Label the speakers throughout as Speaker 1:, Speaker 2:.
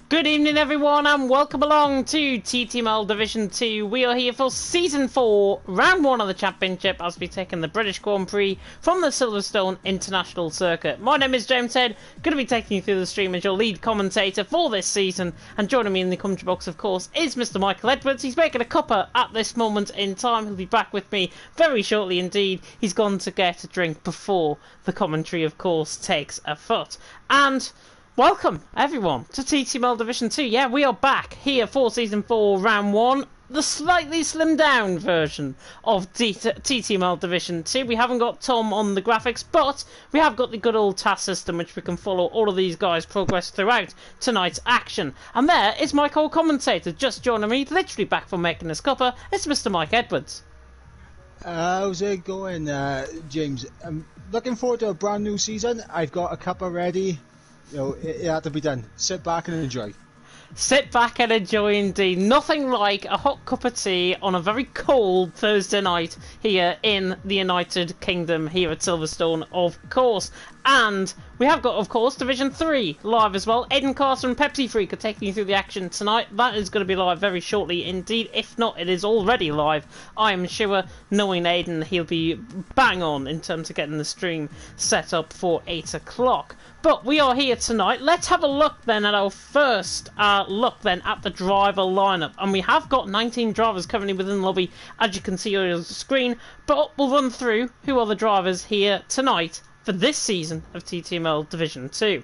Speaker 1: Good evening everyone and welcome along to TTML Division 2. We are here for Season 4, Round 1 of the Championship as we take in the British Grand Prix from the Silverstone International Circuit. My name is James Head, going to be taking you through the stream as your lead commentator for this season, and joining me in the commentary box of course is Mr. Michael Edwards. He's making a cuppa at this moment in time. He'll be back with me very shortly indeed. He's gone to get a drink before the commentary of course takes a foot. And welcome, everyone, to TTML Division 2. Yeah, we are back here for Season 4, Round 1. The slightly slimmed down version of TTML Division 2. We haven't got Tom on the graphics, but we have got the good old task system, which we can follow all of these guys' progress throughout tonight's action. And there is my co-commentator, just joining me, literally back from making this cuppa. It's Mr. Mike Edwards.
Speaker 2: How's it going, James? I'm looking forward to a brand new season. I've got a cuppa ready. You know, it had to be done. Sit back and enjoy.
Speaker 1: Sit back and enjoy indeed. Nothing like a hot cup of tea on a very cold Thursday night here in the United Kingdom, here at Silverstone, of course. And we have got, of course, Division 3 live as well. Aiden Carter and Pepsi Freak are taking you through the action tonight. That is going to be live very shortly indeed. If not, it is already live. I am sure, knowing Aiden, he'll be bang on in terms of getting the stream set up for 8 o'clock. But we are here tonight. Let's have a look then at our first look then at the driver lineup. And we have got 19 drivers currently within the lobby, as you can see on the screen. But we'll run through who are the drivers here tonight for this season of TTML Division 2.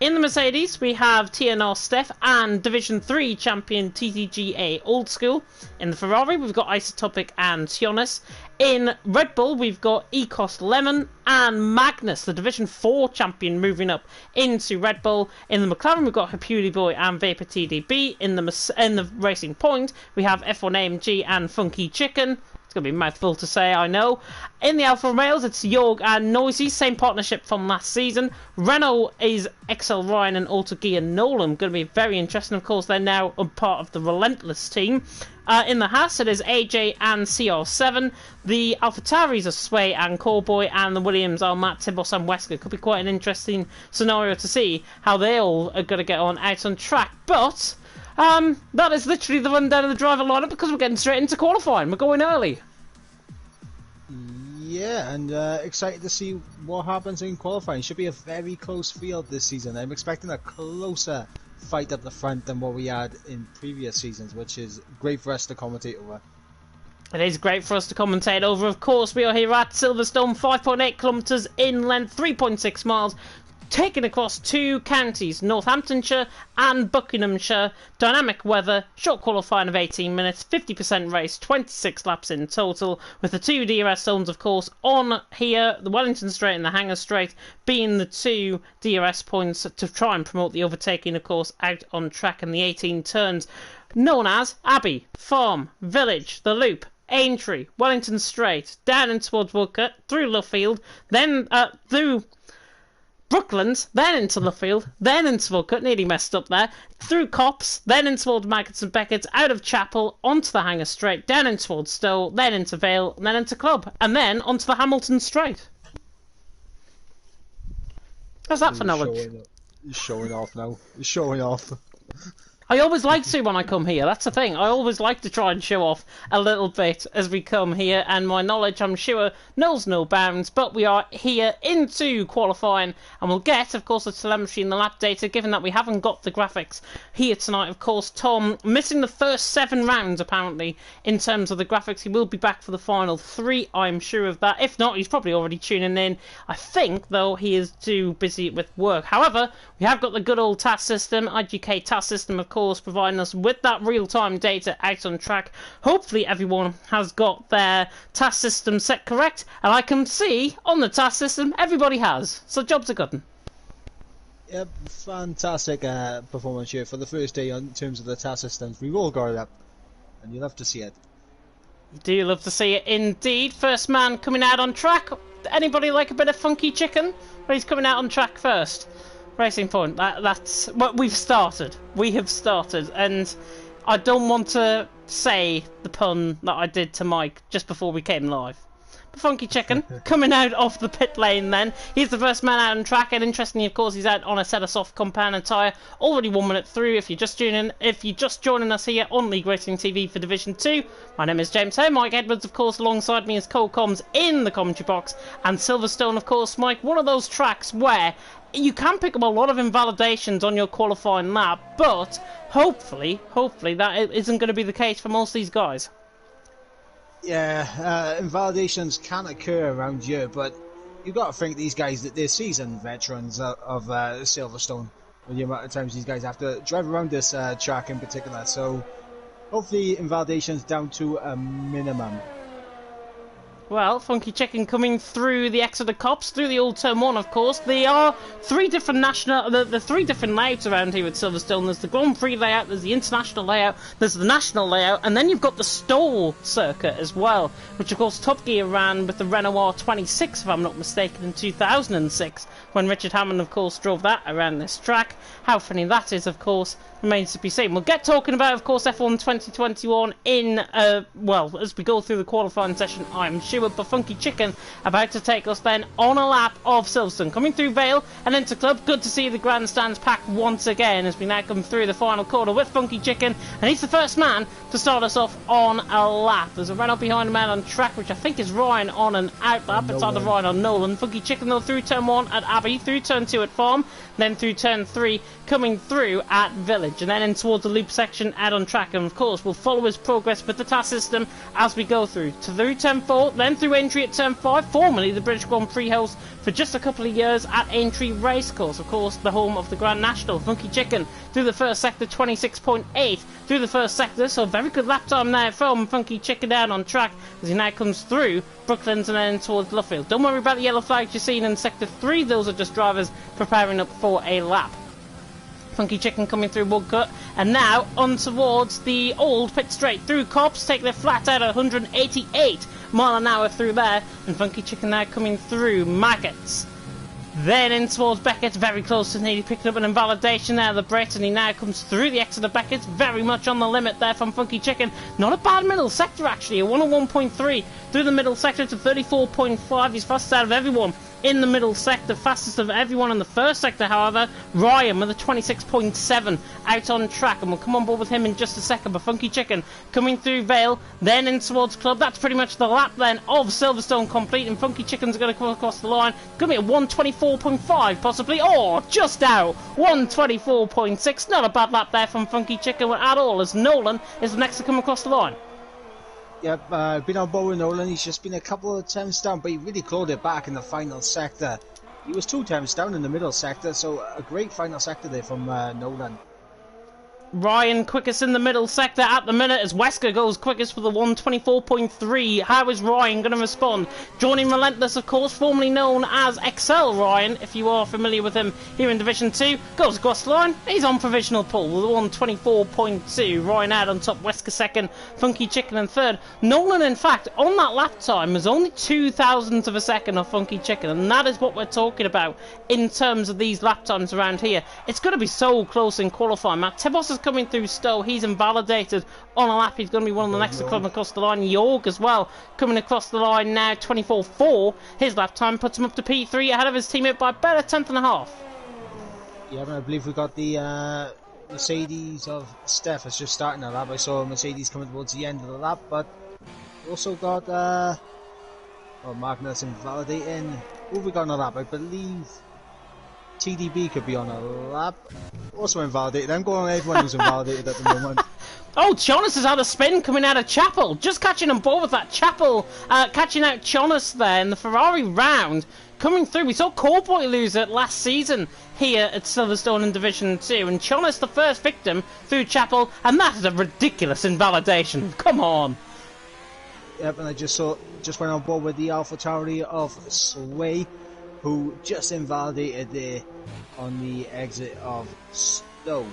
Speaker 1: In the Mercedes, we have TNR Steph and Division 3 champion TTGA Old School. In the Ferrari, we've got Isotopic and Tionis. In Red Bull, we've got Ecos Lemon and Magnus, the Division 4 champion, moving up into Red Bull. In the McLaren, we've got Hapuli Boy and Vapor TDB. In the Racing Point, we have F1AMG and Funky Chicken. It's going to be a mouthful to say, I know. In the Alfa Romeos, it's Jorg and Noisy, same partnership from last season. Renault is XL Ryan and Autogear Nolan. Going to be very interesting. Of course, they're now a part of the Relentless team. In the Haas, it is AJ and CR7. The AlphaTauris are Sway and Callboy, and the Williams are Matt, Tibos and Wesker. Could be quite an interesting scenario to see how they all are going to get on out on track. But that is literally the rundown of the driver lineup because we're getting straight into qualifying. We're going early.
Speaker 2: Yeah, and excited to see what happens in qualifying. Should be a very close field this season. I'm expecting a closer fight up the front than what we had in previous seasons, which is great for us to commentate over.
Speaker 1: It is great for us to commentate over. Of course, we are here at Silverstone, 5.8 kilometres in length, 3.6 miles. Taken across two counties, Northamptonshire and Buckinghamshire. Dynamic weather, short qualifying of 18 minutes, 50% race, 26 laps in total, with the two DRS zones, of course, on here, the Wellington Straight and the Hangar Straight being the two DRS points to try and promote the overtaking, of course, out on track in the 18 turns, known as Abbey, Farm, Village, The Loop, Aintree, Wellington Straight, down in towards Woodcote, through Luffield, then through Brooklands, then into Luffield, then into Woodcote, nearly messed up there, through Copse, then in towards Maggots and Beckett's, out of Chapel, onto the Hangar Straight, down in towards Stowe, then into Vale, and then into Club, and then onto the Hamilton Straight. How's that for knowledge?
Speaker 2: He's showing off now. He's showing off.
Speaker 1: I always like to when I come here, that's the thing. I always like to try and show off a little bit as we come here, and my knowledge, I'm sure, knows no bounds, but we are here into qualifying, and we'll get, of course, the telemetry and the lap data, given that we haven't got the graphics here tonight. Of course, Tom missing the first 7 rounds, apparently, in terms of the graphics. He will be back for the final 3, I'm sure of that. If not, he's probably already tuning in. I think, though, he is too busy with work. However, we have got the good old task system, IGK task system, of course, providing us with that real-time data out on track. Hopefully everyone has got their task system set correct, and I can see on the task system everybody has, so jobs are good.
Speaker 2: Yep, fantastic performance here for the first day in terms of the task systems. We've all got it up, and you love to see it.
Speaker 1: Do you love to see it indeed? First man coming out on track. Anybody like a bit of funky chicken? Well, he's coming out on track first. Racing Point, that's what we've started. We have started, and I don't want to say the pun that I did to Mike just before we came live. But Funky Chicken coming out of the pit lane then. He's the first man out on track, and interestingly, of course, he's out on a set of soft compound tyre. Already 1 minute through. If you're just joining us here on League Racing TV for Division 2, my name is James Hay. Mike Edwards, of course, alongside me is Cole Combs in the commentary box, and Silverstone, of course, Mike, one of those tracks where you can pick up a lot of invalidations on your qualifying lap, but hopefully that isn't going to be the case for most of these guys.
Speaker 2: Yeah, invalidations can occur around here, but you've got to think these guys, that they're seasoned veterans of Silverstone, with the amount of times these guys have to drive around this track in particular, so hopefully invalidations down to a minimum.
Speaker 1: Well, Funky Chicken coming through the Exeter Cops, through the old Turn 1, of course. There are three different the three different layouts around here at Silverstone. There's the Grand Prix layout, there's the International layout, there's the National layout, and then you've got the Stole circuit as well, which, of course, Top Gear ran with the Renault R26, if I'm not mistaken, in 2006, when Richard Hammond, of course, drove that around this track. How funny that is, of course, remains to be seen. We'll get talking about, of course, F1 2021 in, well, as we go through the qualifying session, I'm sure. But Funky Chicken about to take us then on a lap of Silverstone, coming through Vale and into Club. Good to see the grandstands packed once again as we now come through the final corner with Funky Chicken, and he's the first man to start us off on a lap. There's a Renault behind him out on track, which I think is Ryan on an out lap. It's either Ryan or Nolan. Funky Chicken though through turn 1 at Abbey, through turn 2 at Farm, then through turn 3 coming through at Village, and then in towards the loop section out on track. And of course we'll follow his progress with the task system as we go through turn 4, then through entry at turn 5, formerly the British Grand Prix host for just a couple of years at Aintree Racecourse, of course the home of the Grand National. Funky Chicken through the first sector, 26.8 through the first sector, so very good lap time there from Funky Chicken down on track as he now comes through Brooklands and then towards Luffield. Don't worry about the yellow flags you're seeing in sector 3, those are just drivers preparing up for a lap. Funky Chicken coming through Woodcut, and now on towards the old pit straight through Cops, take their flat out at 188 mile an hour through there, and Funky Chicken now coming through Maggots. Then in towards Beckett's, very close to nearly picking up an invalidation there, the Brit, and he now comes through the exit of Beckett's, very much on the limit there from Funky Chicken. Not a bad middle sector actually, a 101.3 through the middle sector to 34.5, he's fastest out of everyone in the middle sector, fastest of everyone in the first sector, however, Ryan with a 26.7 out on track, and we'll come on board with him in just a second. But Funky Chicken coming through Vale, then in towards Club. That's pretty much the lap then of Silverstone complete, and Funky Chicken's going to come across the line. Going to be a 124.5 possibly, or just out 124.6. Not a bad lap there from Funky Chicken at all, as Nolan is the next to come across the line.
Speaker 2: Yep, been on board with Nolan. He's just been a couple of times down, but he really clawed it back in the final sector. He was 2 times down in the middle sector, so a great final sector there from Nolan.
Speaker 1: Ryan quickest in the middle sector at the minute as Wesker goes quickest with a 124.3. How is Ryan going to respond? Joining Relentless, of course, formerly known as Excel Ryan, if you are familiar with him here in Division 2, goes across the line. He's on provisional pole with a 124.2. Ryan out on top, Wesker second, Funky Chicken in third. Nolan, in fact, on that lap time was only 0.02 of a second of Funky Chicken, and that is what we're talking about in terms of these lap times around here. It's going to be so close in qualifying. Matt Tebos is coming through Stowe, he's invalidated on a lap, he's going to be one of the next to come across the line. York as well coming across the line now, 24.4, his lap time puts him up to P3 ahead of his teammate by about a tenth and a half.
Speaker 2: Yeah, I believe we got the Mercedes of Steph is just starting the lap. I saw Mercedes coming towards the end of the lap, but we also got Magnus invalidating. Who have we got on the lap? I believe TDB could be on a lap. Also invalidated. I'm going on everyone who's invalidated at the moment.
Speaker 1: Oh, Jonas has had a spin coming out of Chapel. Just catching on board with that. Chapel catching out Jonas there in the Ferrari round. Coming through. We saw Corboy lose it last season here at Silverstone in Division 2. And Jonas the first victim through Chapel. And that is a ridiculous invalidation. Come on.
Speaker 2: Yep, and I just went on board with the AlphaTauri of Sway, who just invalidated there on the exit of Stowe,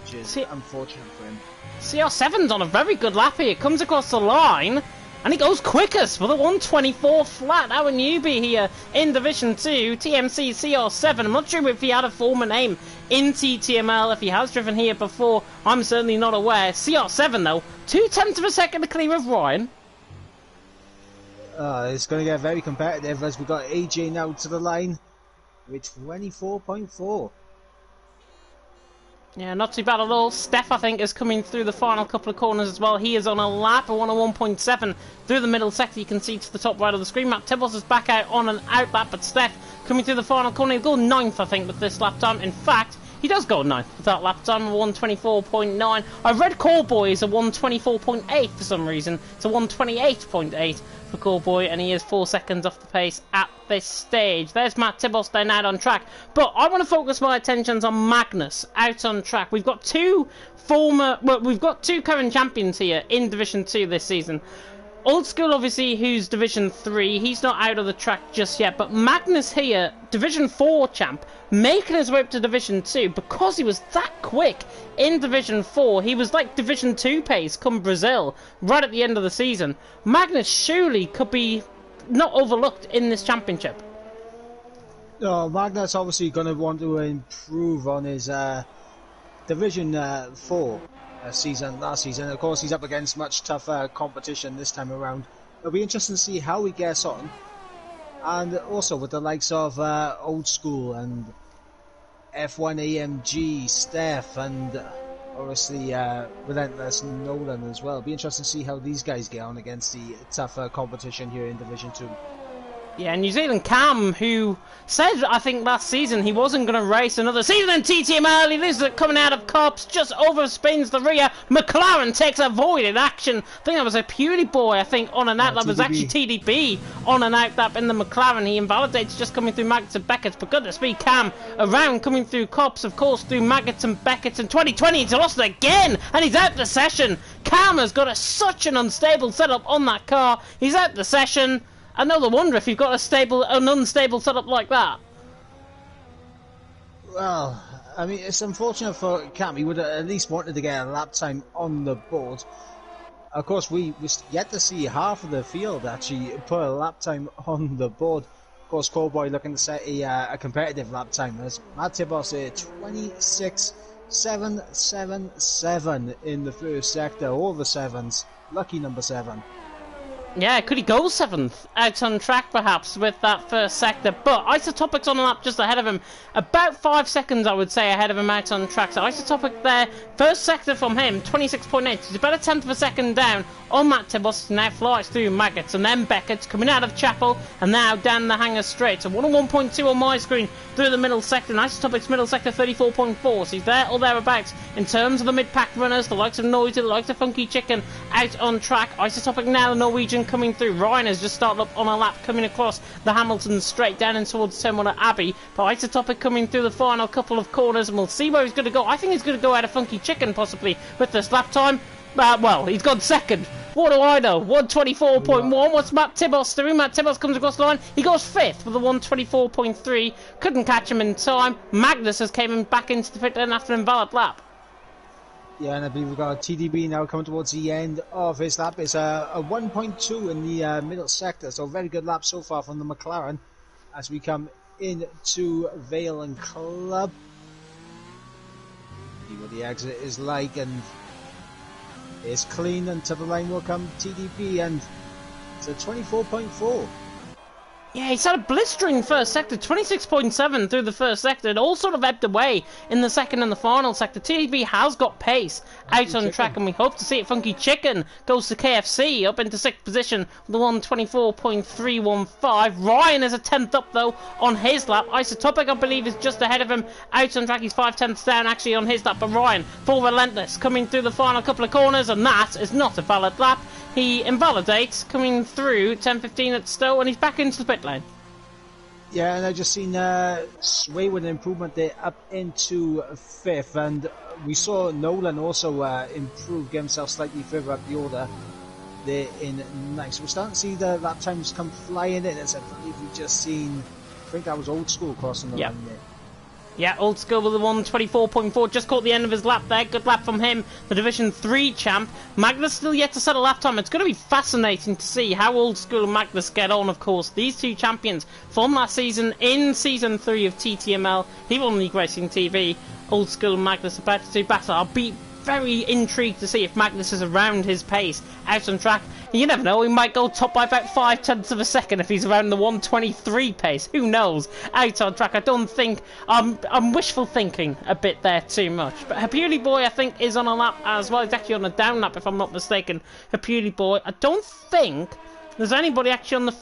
Speaker 2: which is unfortunate for him.
Speaker 1: CR7's on a very good lap here, comes across the line, and he goes quickest with a 124 flat. Our newbie here in Division 2, TMC CR7. I'm not sure if he had a former name in TTML, if he has driven here before, I'm certainly not aware. CR7 though, 0.2 of a second to clear of Ryan.
Speaker 2: It's going to get very competitive as we got AJ now to the line with 24.4.
Speaker 1: Yeah, not too bad at all. Steph, I think, is coming through the final couple of corners as well. He is on a lap, a 101.7 through the middle sector. You can see to the top right of the screen. Matt Tibbles is back out on an out lap, but Steph coming through the final corner. He'll go 9th, I think, with this lap time. In fact, he does go 9th with that lap time, a 124.9. I read Callboy is a 124.8 for some reason. It's a 128.8 for Callboy, and he is 4 seconds off the pace at this stage. There's Matt Tibbles then out on track. But I want to focus my attentions on Magnus out on track. We've got two current champions here in Division 2 this season. Old School, obviously, who's Division 3, he's not out of the track just yet, but Magnus here, Division 4 champ, making his way up to Division 2 because he was that quick in Division 4. He was like Division 2 pace come Brazil right at the end of the season. Magnus surely could be not overlooked in this championship.
Speaker 2: Magnus obviously going to want to improve on his Division 4 last season. Of course, he's up against much tougher competition this time around. It'll be interesting to see how he gets on, and also with the likes of Old School and F1 AMG, Steph, and obviously Relentless Nolan as well. It'll be interesting to see how these guys get on against the tougher competition here in Division 2.
Speaker 1: Yeah, New Zealand Cam, who said, I think, last season he wasn't going to race another season in TTML. He loses it coming out of Cops, just overspins the rear. McLaren takes a void in action. I think that was a Pewdie Boy, I think, on an out lap. It was actually TDB on an out lap in the McLaren. He invalidates just coming through Maggots and Beckett's. But goodness me, Cam around coming through Cops, of course, through Maggots and Beckett's. In 2020, he's lost it again, and he's out the session. Cam has got such an unstable setup on that car. He's out the session. Another wonder if you've got an unstable setup like that.
Speaker 2: Well, I mean, it's unfortunate for Cam. He would have at least wanted to get a lap time on the board. Of course, we yet to see half of the field actually put a lap time on the board. Of course, Callboy looking to set a competitive lap time. As Matt Tibos here, 26.777 in the first sector. All the sevens. Lucky number 7.
Speaker 1: Yeah, could he go 7th out on track perhaps with that first sector? But Isotopic's on a lap just ahead of him. About 5 seconds, I would say, ahead of him out on track. So Isotopic there, first sector from him, 26.8. He's about a 10th of a second down on Matt Tibos. Now flies through Maggots and then Beckett's coming out of Chapel and now down the hanger straight. So 101.2 on my screen through the middle sector. And Isotopic's middle sector 34.4. So he's there or thereabouts in terms of the mid-pack runners, the likes of Noisy, the likes of Funky Chicken out on track. Isotopic now, the Norwegian coming through. Ryan has just started up on a lap coming across the Hamilton straight down in towards Turn 1 at Abbey. But Isotopic coming through the final couple of corners and we'll see where he's going to go. I think he's going to go out of Funky Chicken possibly with this lap time. Well, he's gone second. What do I know? 124.1. What's Matt Tibos doing? Matt Tibos comes across the line. He goes 5th with a 124.3. Couldn't catch him in time. Magnus has came back into the pit lane after an invalid lap.
Speaker 2: Yeah, and I believe we've got TDB now coming towards the end of his lap. It's a 1.2 in the middle sector, so very good lap so far from the McLaren as we come into Vale and Club. See what the exit is like, and it's clean, and to the line will come TDB, and it's a 24.4.
Speaker 1: Yeah, he's had a blistering first sector, 26.7 through the first sector. It all sort of ebbed away in the second and the final sector. TDB has got pace out on track, and we hope to see it. Funky Chicken goes to KFC up into 6th position with the 124.315. Ryan is a 10th up, though, on his lap. Isotopic, I believe, is just ahead of him out on track. He's 5/10ths down, actually, on his lap. But Ryan, full relentless, coming through the final couple of corners, and that is not a valid lap. He invalidates coming through 10:15 at Stowe, and he's back into the pit lane.
Speaker 2: Yeah, and I've just seen Sway with an improvement there up into 5th, and we saw Nolan also improve, get himself slightly further up the order there in 9th. So we're starting to see the lap times come flying in, as I believe we've just seen, I think that was Old School crossing the line there.
Speaker 1: Yeah, Old School with the 124.4, just caught the end of his lap there. Good lap from him, the Division 3 champ. Magnus still yet to set a lap time. It's going to be fascinating to see how Old School and Magnus get on, of course. These two champions from last season in Season 3 of TTML. He won League Racing TV. Old School and Magnus about to do battle. I'll be very intrigued to see if Magnus is around his pace out on track. You never know, he might go top by about 0.5 of a second if he's around the 1:23 pace. Who knows? Out on track, I don't think... I'm wishful thinking a bit there too much. But Hapuli Boy, I think, is on a lap as well. He's actually on a down lap, if I'm not mistaken. Hapuli Boy, I don't think there's anybody actually on the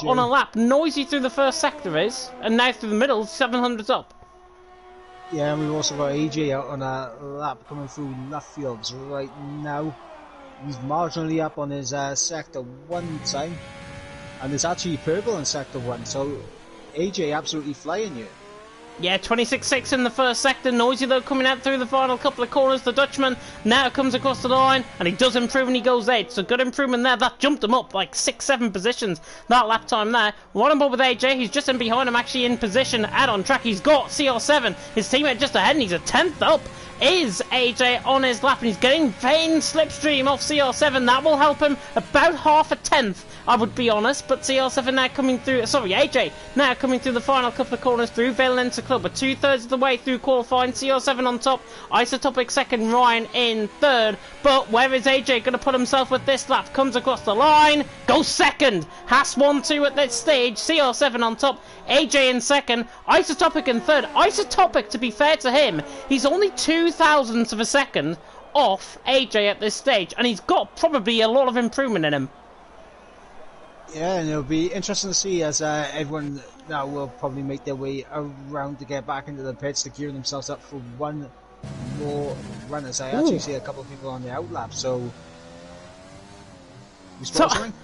Speaker 1: on a lap. Noisy through the first sector is, and now through the middle, 700's up.
Speaker 2: Yeah, and we've also got AJ out on a lap coming through left fields right now. He's marginally up on his sector 1 time, and there's actually purple in sector 1, so AJ absolutely flying you.
Speaker 1: Yeah, 26.6 in the first sector. Noisy though coming out through the final couple of corners. The Dutchman now comes across the line, and he does improve and he goes 8. So good improvement there. That jumped him up like 6-7 positions. That lap time there. One on board with AJ. He's just in behind him, actually in position. Out on track. He's got CR7. His teammate just ahead, and he's a 10th up. Is AJ on his lap, and he's getting vain slipstream off CR7. That will help him about 0.5, I would be honest. But CR7 now coming through, sorry, AJ now coming through the final couple of corners through Valence Club. We're 2/3 of the way through qualifying. CR7 on top, Isotopic second, Ryan in third. But where is AJ going to put himself with this lap? Comes across the line, goes second. Haas 1-2 at this stage. CR7 on top, AJ in second, Isotopic in third. Isotopic, to be fair to him, he's only 0.02 of a second off AJ at this stage, and he's got probably a lot of improvement in him.
Speaker 2: Yeah, and it'll be interesting to see as everyone now will probably make their way around to get back into the pits to gear themselves up for one more run. As I actually see a couple of people on the outlap, so... You spot something?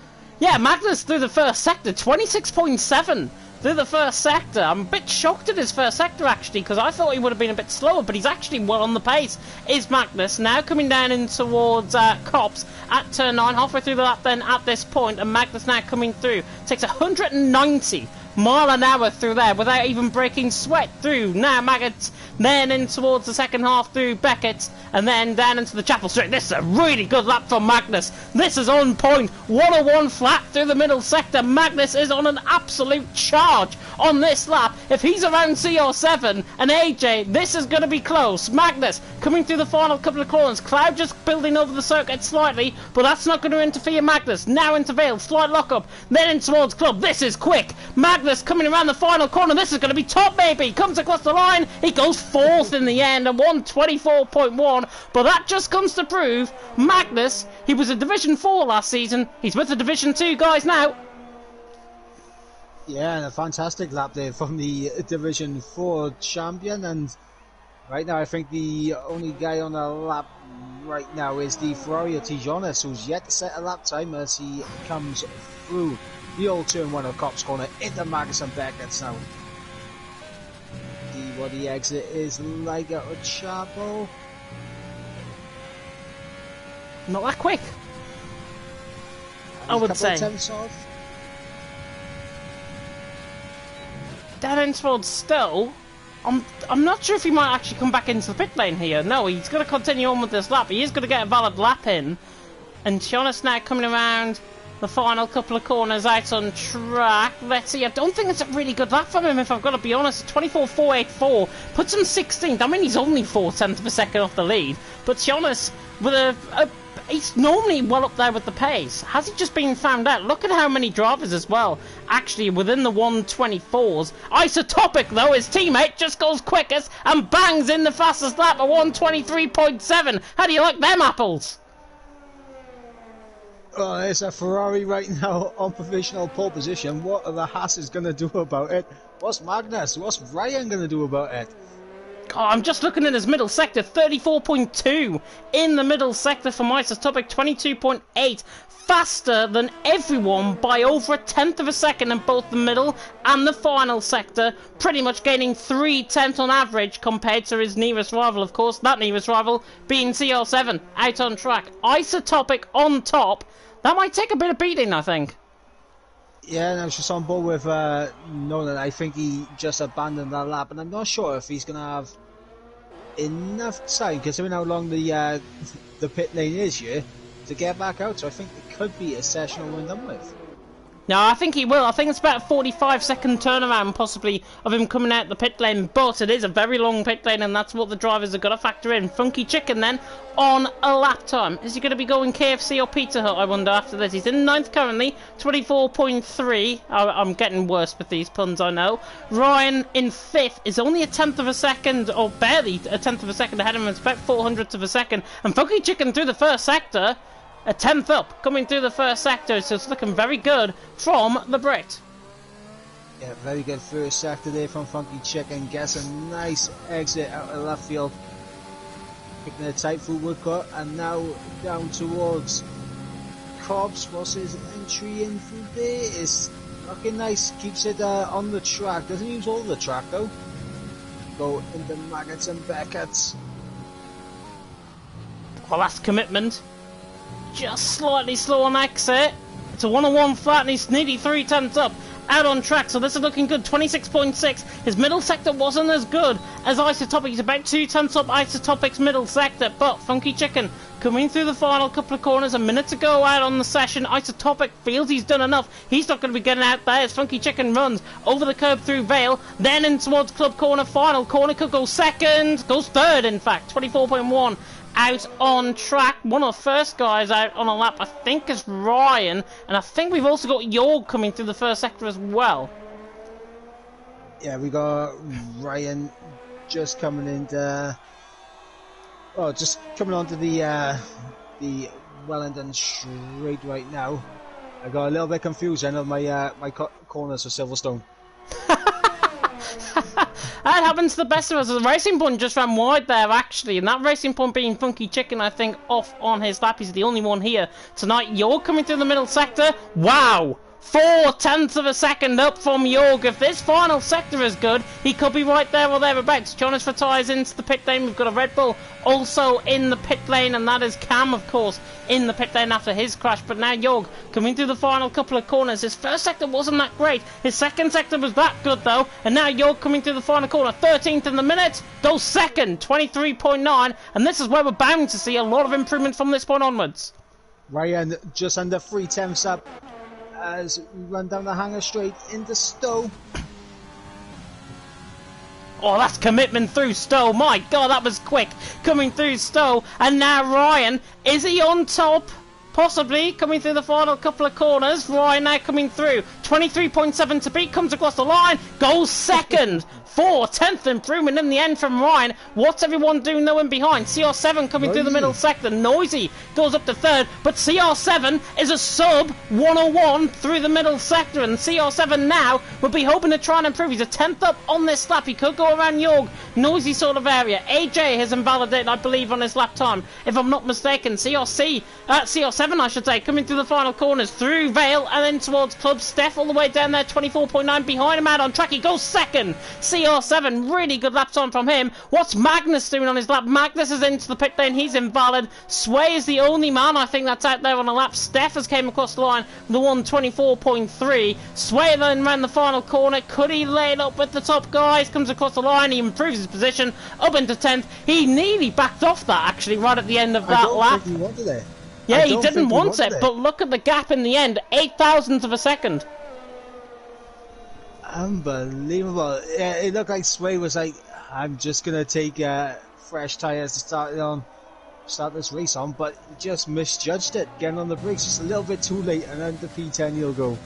Speaker 1: Yeah, Magnus through the first sector, 26.7 through the first sector. I'm a bit shocked at his first sector, actually, because I thought he would have been a bit slower, but he's actually well on the pace. Is Magnus now coming down in towards Cops at turn 9, halfway through the lap then at this point, and Magnus now coming through. Takes 190 mile an hour through there without even breaking sweat through. Now Maggots, then in towards the second half through Beckett, and then down into the Chapel Street. This is a really good lap from Magnus. This is on point. 101 flat through the middle sector. Magnus is on an absolute charge on this lap. If he's around CR7 and AJ, this is going to be close. Magnus coming through the final couple of corners. Cloud just building over the circuit slightly, but that's not going to interfere. Magnus now into Vale, slight lockup, then in towards Club. This is quick. Magnus coming around the final corner. This is going to be top, maybe. Comes across the line. He goes 4th in the end, and 1:24.1. But that just comes to prove Magnus, he was a Division 4 last season. He's with the Division 2 guys now.
Speaker 2: Yeah, and a fantastic lap there from the Division 4 champion. And right now, I think the only guy on a lap right now is the Ferrari Tijonas, who's yet to set a lap time as he comes through the old turn 1 of Cops Corner into Magnus and Beckett's now. The exit is like a Chapel.
Speaker 1: Not that quick, I would say. Down in towards Stowe. I'm not sure if he might actually come back into the pit lane here. No, he's going to continue on with this lap. He is going to get a valid lap in. And Jonas now coming around the final couple of corners out on track. Let's see, I don't think it's a really good lap from him, if I've got to be honest. 24.484 puts him 16th. I mean, he's only 0.4 of a second off the lead, but Jonas with he's normally well up there with the pace. Has he just been found out? Look at how many drivers as well actually within the 124s. Isotopic though, his teammate just goes quickest and bangs in the fastest lap at 123.7. How do you like them apples?
Speaker 2: Oh, it's a Ferrari right now on provisional pole position. What are the Haas's going to do about it? What's Magnus? What's Ryan going to do about it?
Speaker 1: Oh, I'm just looking at his middle sector. 34.2 in the middle sector for Isotopic. 22.8. Faster than everyone by over 1/10 of a second in both the middle and the final sector. Pretty much gaining 3/10 on average compared to his nearest rival, of course. That nearest rival being CR7 out on track. Isotopic on top. That might take a bit of beating, I think.
Speaker 2: Yeah, and I was just on board with Nolan. I think he just abandoned that lap, and I'm not sure if he's going to have enough time, considering how long the pit lane is here, to get back out. So I think it could be a session all done with.
Speaker 1: No, I think he will. I think it's about a 45-second turnaround, possibly, of him coming out the pit lane. But it is a very long pit lane, and that's what the drivers have got to factor in. Funky Chicken, then, on a lap time. Is he going to be going KFC or Pizza Hut, I wonder, after this? He's in 9th currently, 24.3. I'm getting worse with these puns, I know. Ryan in 5th is only a 10th of a second, or barely a 10th of a second ahead of him. It's about 400ths of a second. And Funky Chicken through the first sector, a 10th up, coming through the first sector, so it's looking very good from the Brit.
Speaker 2: Yeah, very good first sector there from Funky Chicken. Gets a nice exit out of left field. Picking a tight forward cut, and now down towards Cobbs. What's his entry in through there? It's looking nice, keeps it on the track. Doesn't use all the track though. Go into Maggots and Beckett's.
Speaker 1: Well, that's commitment. Just slightly slow on exit. It's a 101 flat and he's nearly 3/10 up. Out on track, so this is looking good. 26.6. His middle sector wasn't as good as Isotopic. He's about 2/10 up Isotopic's middle sector. But Funky Chicken coming through the final couple of corners. A minute to go out on the session. Isotopic feels he's done enough. He's not going to be getting out there as Funky Chicken runs over the curb through Vale. Then in towards Club Corner. Final corner could go second. Goes third, in fact. 24.1. Out on track. One of the first guys out on a lap, I think, is Ryan. And I think we've also got Jorg coming through the first sector as well.
Speaker 2: Yeah, we got Ryan just coming into... Oh, just coming onto the Wellington straight right now. I got a little bit confused. I know my corners for Silverstone.
Speaker 1: That happens to the best of us. The Racing Point just ran wide there, actually. And that Racing Point being Funky Chicken, I think, off on his lap. He's the only one here tonight. Jorg coming through the middle sector. Wow! 4/10 of a second up from Jorg. If this final sector is good, he could be right there or thereabouts. Jonas retires into the pit lane. We've got a Red Bull also in the pit lane, and that is Cam, of course, in the pit lane after his crash. But now Jorg coming through the final couple of corners. His first sector wasn't that great. His second sector was that good, though. And now Jorg coming through the final corner. 13th in the minute. Goes second. 23.9. And this is where we're bound to see a lot of improvement from this point onwards.
Speaker 2: Ryan just under 3/10 up as we run down the hanger straight into Stowe.
Speaker 1: Oh, that's commitment through Stowe. My God, that was quick. Coming through Stowe. And now Ryan, is he on top? Possibly, coming through the final couple of corners. Ryan now coming through. 23.7 to beat, comes across the line. Goes second. 4/10 improvement in the end from Ryan. What's everyone doing though in behind? CR7 coming through the middle sector. Noisy goes up to third, but CR7 is a sub 101 through the middle sector, and CR7 now would be hoping to try and improve. He's a 10th up on this lap. He could go around Jorg. Noisy sort of area. AJ has invalidated, I believe, on his lap time, if I'm not mistaken. CR7, I should say, coming through the final corners through Vale and then towards Club. Steph all the way down there, 24.9 behind him out on track. He goes second. CR7, really good lap time from him. What's Magnus doing on his lap? Magnus is into the pit lane. He's invalid. Sway is the only man, I think, that's out there on a lap. Steph has came across the line with the 124.3. Sway then ran the final corner. Could he lay it up with the top guys? Comes across the line. He improves his position up into 10th. He nearly backed off that, actually, right at the end of that lap.
Speaker 2: Think he wanted it.
Speaker 1: Yeah, he didn't want it, but look at the gap in the end. 8,000ths of a second.
Speaker 2: Unbelievable. Yeah, it looked like Sway was like, I'm just going to take fresh tyres to start this race on, but he just misjudged it, getting on the brakes just a little bit too late, and then the P10 he'll go.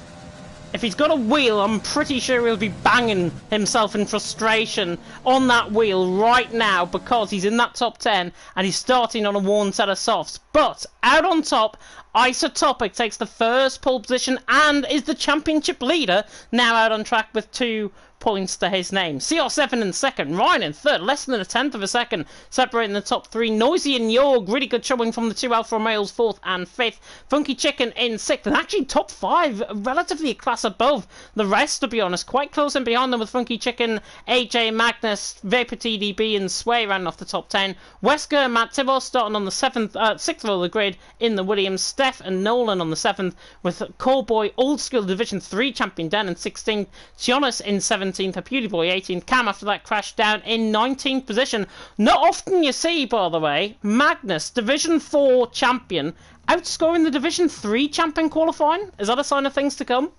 Speaker 1: If he's got a wheel, I'm pretty sure he'll be banging himself in frustration on that wheel right now, because he's in that top 10 and he's starting on a worn set of softs. But out on top, Isotopic takes the first pole position and is the championship leader, now out on track with 2 points to his name. CR7 in second, Ryan in third, less than a 10th of a second separating the top 3. Noisy and Jorg, really good showing from the 2 Alfa Romeos, 4th and 5th. Funky Chicken in 6th, and actually top 5, relatively a class above the rest, to be honest. Quite close in behind them with Funky Chicken, AJ, Magnus, Vapor TDB and Sway ran off the top 10. Wesker and Matt Tibor starting on the 6th row of the grid in the Williams. Steph and Nolan on the 7th, with Callboy Old School Division 3 champion down in 16th. Jonas in 17th, a Beauty Boy 18th. Cam after that crash down in 19th position. Not often you see, by the way, Magnus, Division 4 champion, outscoring the Division 3 champion qualifying. Is that a sign of things to come?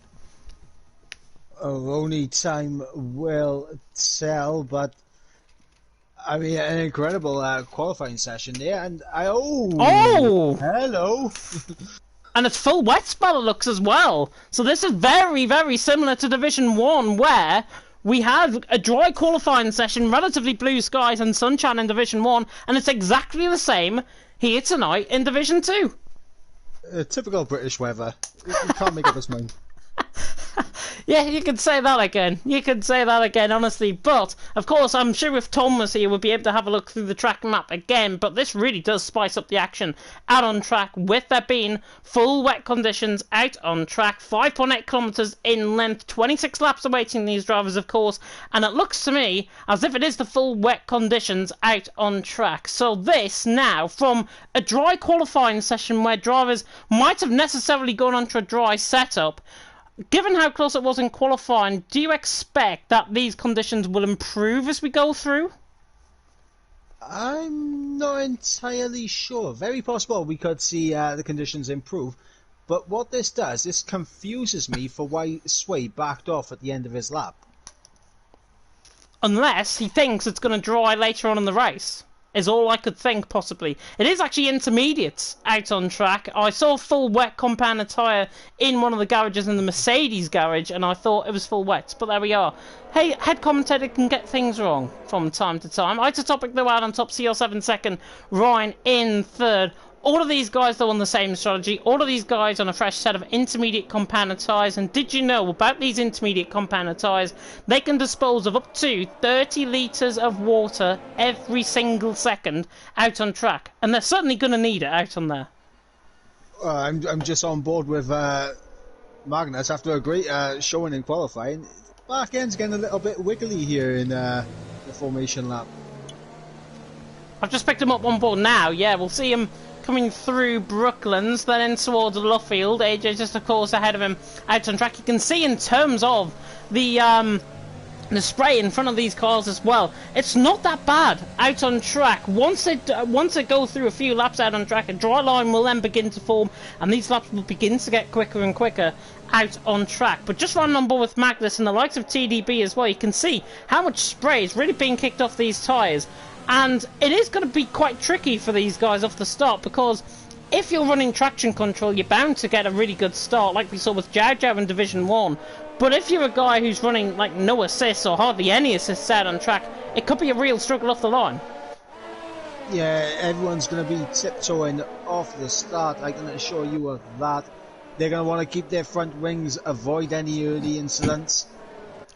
Speaker 2: Only time will tell, but I mean, an incredible qualifying session there, and
Speaker 1: Oh!
Speaker 2: Hello!
Speaker 1: And it's full wet spell it looks as well. So this is very, very similar to Division 1, where we have a dry qualifying session, relatively blue skies and sunshine in Division 1, and it's exactly the same here tonight in Division 2.
Speaker 2: Typical British weather. You can't make up its mind.
Speaker 1: Yeah, you could say that again. You could say that again, honestly. But, of course, I'm sure if Tom was here, we'd be able to have a look through the track map again. But this really does spice up the action out on track, with there being full wet conditions out on track. 5.8 kilometres in length, 26 laps awaiting these drivers, of course. And it looks to me as if it is the full wet conditions out on track. So this now, from a dry qualifying session where drivers might have necessarily gone onto a dry setup, given how close it was in qualifying, do you expect that these conditions will improve as we go through?
Speaker 2: I'm not entirely sure. Very possible we could see the conditions improve. But what this does, this confuses me for why Sway backed off at the end of his lap.
Speaker 1: Unless he thinks it's going to dry later on in the race. Is all I could think, possibly. It is actually intermediates out on track. I saw full wet compound tyre in one of the garages in the Mercedes garage, and I thought it was full wet, but there we are. Hey, head commentator can get things wrong from time to time. Isotopic though out on top, CR7 second, Ryan in third. All of these guys, though, on the same strategy. All of these guys on a fresh set of intermediate compound tyres. And did you know about these intermediate compound tyres? They can dispose of up to 30 litres of water every single second out on track. And they're certainly going to need it out on there.
Speaker 2: I'm just on board with Magnus after a great showing in qualifying. Back end's getting a little bit wiggly here in the formation lap.
Speaker 1: I've just picked him up on board now. Yeah, we'll see him coming through Brooklands, then in towards Luffield. AJ just, of course, ahead of him out on track. You can see in terms of the spray in front of these cars as well. It's not that bad out on track. Once it go through a few laps out on track, a dry line will then begin to form, and these laps will begin to get quicker and quicker out on track. But just running on board with Magnus and the likes of TDB as well, you can see how much spray is really being kicked off these tyres. And it is going to be quite tricky for these guys off the start, because if you're running traction control, you're bound to get a really good start, like we saw with Jow Jow in Division 1. But if you're a guy who's running like no assists or hardly any assists out on track, it could be a real struggle off the line.
Speaker 2: Yeah, everyone's going to be tiptoeing off the start, I can assure you of that. They're going to want to keep their front wings, avoid any early incidents,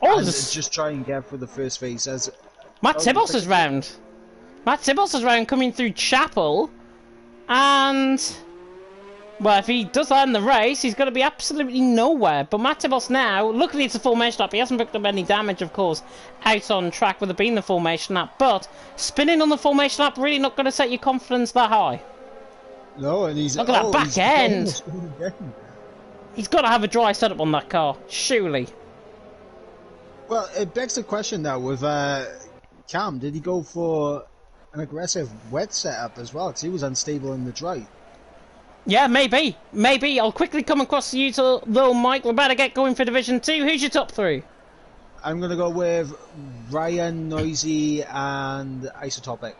Speaker 2: and just try and get through the first phase. As
Speaker 1: Matt Tibos is round. Matt Tibos is round coming through Chapel, and well, if he does that in the race, he's going to be absolutely nowhere. But Matt Tibos now, luckily it's a formation lap. He hasn't picked up any damage, of course, out on track with it being the formation lap. But spinning on the formation lap really not going to set your confidence that high.
Speaker 2: No, and he's
Speaker 1: look at that back end. He's got to have a dry setup on that car, surely.
Speaker 2: Well, it begs the question now with Cam. Did he go for an aggressive wet setup as well? Because he was unstable in the dry.
Speaker 1: Yeah, maybe. Maybe. I'll quickly come across to you, though, Mike. We're about to get going for Division 2. Who's your top three?
Speaker 2: I'm going to go with Ryan, Noisy, and Isotopic.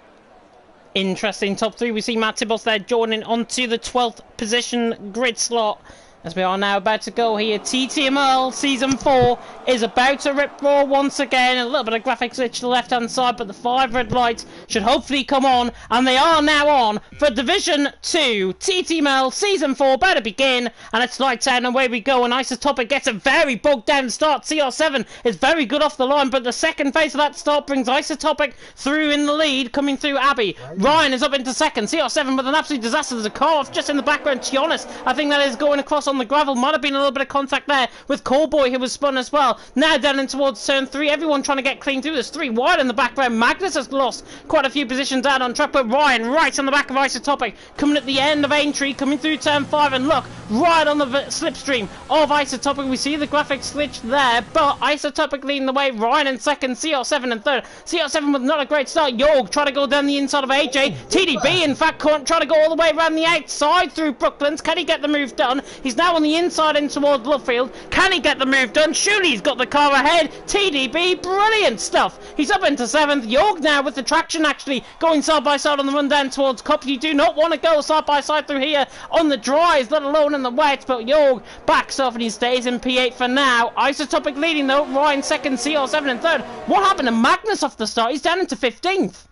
Speaker 1: Interesting top three. We see Matt Tibos there joining onto the 12th position grid slot. As we are now about to go here, TTML Season 4 is about to rip raw once again. A little bit of graphics glitch to the left-hand side, but the 5 red lights should hopefully come on. And they are now on for Division 2. TTML Season 4 about to begin. And it's lights out and away we go. And Isotopic gets a very bogged down start. CR7 is very good off the line, but the second phase of that start brings Isotopic through in the lead, coming through Abbey. Ryan is up into second. CR7 with an absolute disaster. There's a car off just in the background. To be honest, I think that is going across on the gravel. Might have been a little bit of contact there with Callboy, who was spun as well. Now down in towards turn 3, everyone trying to get clean through. There's 3 wide in the background. Magnus has lost quite a few positions out on track, but Ryan right on the back of Isotopic, coming at the end of Aintree, coming through turn 5, and look, right on the slipstream of Isotopic. We see the graphics glitch there, but Isotopic leading the way. Ryan in second, CR7 in third. CR7 with not a great start. York trying to go down the inside of AJ. TDB in fact trying to go all the way around the outside through Brooklands. Can he get the move done? He's now now on the inside in towards Lovefield. Can he get the move done? Surely he's got the car ahead. TDB, brilliant stuff. He's up into 7th. York now with the traction actually going side by side on the run down towards Cup. You do not want to go side by side through here on the dries, let alone in the wet, but York backs off and he stays in P8 for now. Isotopic leading though, Ryan second, CR7 in third. What happened to Magnus off the start? He's down into 15th.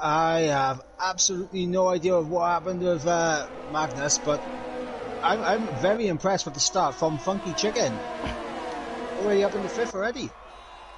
Speaker 2: I have absolutely no idea of what happened with Magnus, but I'm very impressed with the start from Funky Chicken. Already up in the 5th already.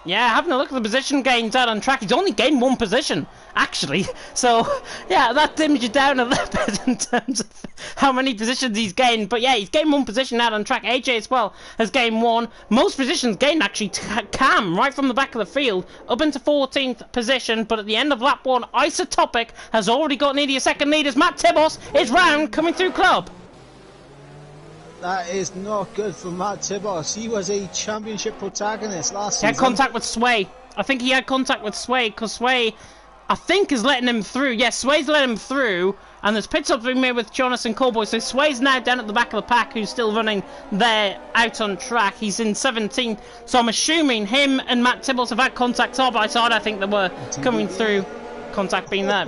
Speaker 1: Yeah, having a look at the position gains out on track. He's only gained 1 position, actually. So, yeah, that dims you down a little bit in terms of how many positions he's gained. But yeah, he's gained 1 position out on track. AJ as well has gained 1. Most positions gained, actually, Cam, right from the back of the field, up into 14th position. But at the end of lap 1, Isotopic has already got nearly a second lead as Matt Tibos is round coming through club.
Speaker 2: That is not good for Matt Tibos. He was a championship protagonist last season.
Speaker 1: He had contact with Sway. I think he had contact with Sway, because Sway, I think, is letting him through. Yes, Sway's letting him through, and there's pit stops being made with Jonathan Cowboy. So Sway's now down at the back of the pack, who's still running there out on track. He's in 17th, so I'm assuming him and Matt Tibos have had contact side by side. I think they were coming through, contact being there.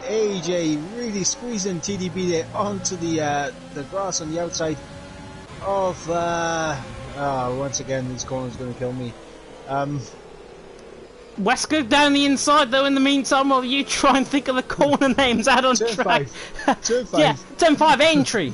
Speaker 2: AJ really squeezing TDB there onto the grass on the outside of once again this corner's going to kill me.
Speaker 1: Wesker down the inside though in the meantime while you try and think of the corner names out on track.
Speaker 2: Turn 5.
Speaker 1: Yeah, turn 5 entry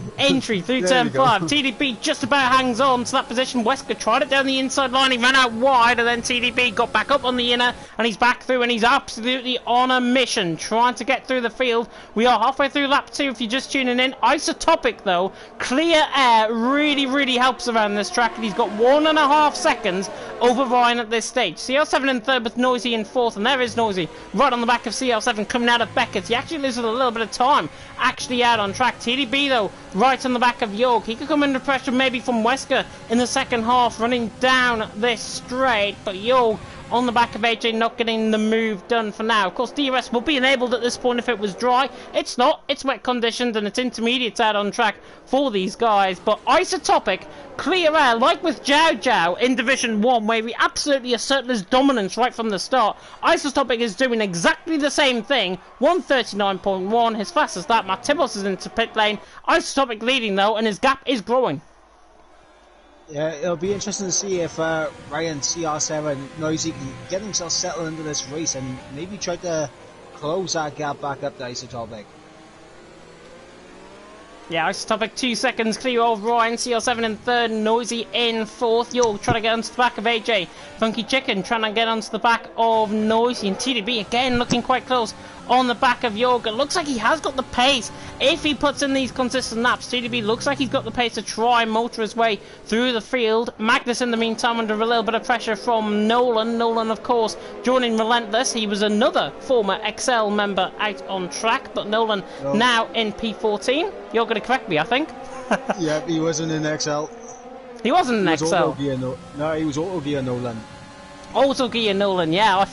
Speaker 1: through turn 5. TDB just about hangs on to that position. Wesker tried it down the inside line, he ran out wide, and then TDB got back up on the inner and he's back through and he's absolutely on a mission trying to get through the field. We are halfway through lap 2 if you're just tuning in. Isotopic though, clear air really helps around this track, and he's got 1.5 seconds over Ryan at this stage. CR7 in third with Noisy in 4th, and there is Noisy right on the back of CR7 coming out of Beckett. He actually loses a little bit of time actually out on track. TDB though right on the back of York. He could come under pressure maybe from Wesker in the second half running down this straight, but York on the back of AJ not getting the move done for now. Of course, DRS will be enabled at this point if it was dry. It's not. It's wet conditions and it's intermediate out on track for these guys. But Isotopic, clear air, like with Jiao Jiao in Division 1, where we absolutely asserted his dominance right from the start. Isotopic is doing exactly the same thing. 139.1, his fastest that. Matt Tibos is into pit lane. Isotopic leading though, and his gap is growing.
Speaker 2: Yeah, it'll be interesting to see if Ryan CR7 knows he can get himself settled into this race and maybe try to close that gap back up to Isotopic.
Speaker 1: Yeah, Isotopic 2 seconds clear of Ryan, CR7 in third, Noisy in 4th. York trying to get onto the back of AJ. Funky Chicken trying to get onto the back of Noisy, and TDB again looking quite close on the back of York. It looks like he has got the pace. If he puts in these consistent laps, TDB looks like he's got the pace to try and motor his way through the field. Magnus in the meantime under a little bit of pressure from Nolan. Nolan, of course, joining Relentless. He was another former XL member out on track, but Nolan now in P14. You're going to correct me, I think.
Speaker 2: Yeah, he wasn't in XL.
Speaker 1: He wasn't in XL.
Speaker 2: No, he was Auto Gear Nolan.
Speaker 1: Auto Gear Nolan, yeah.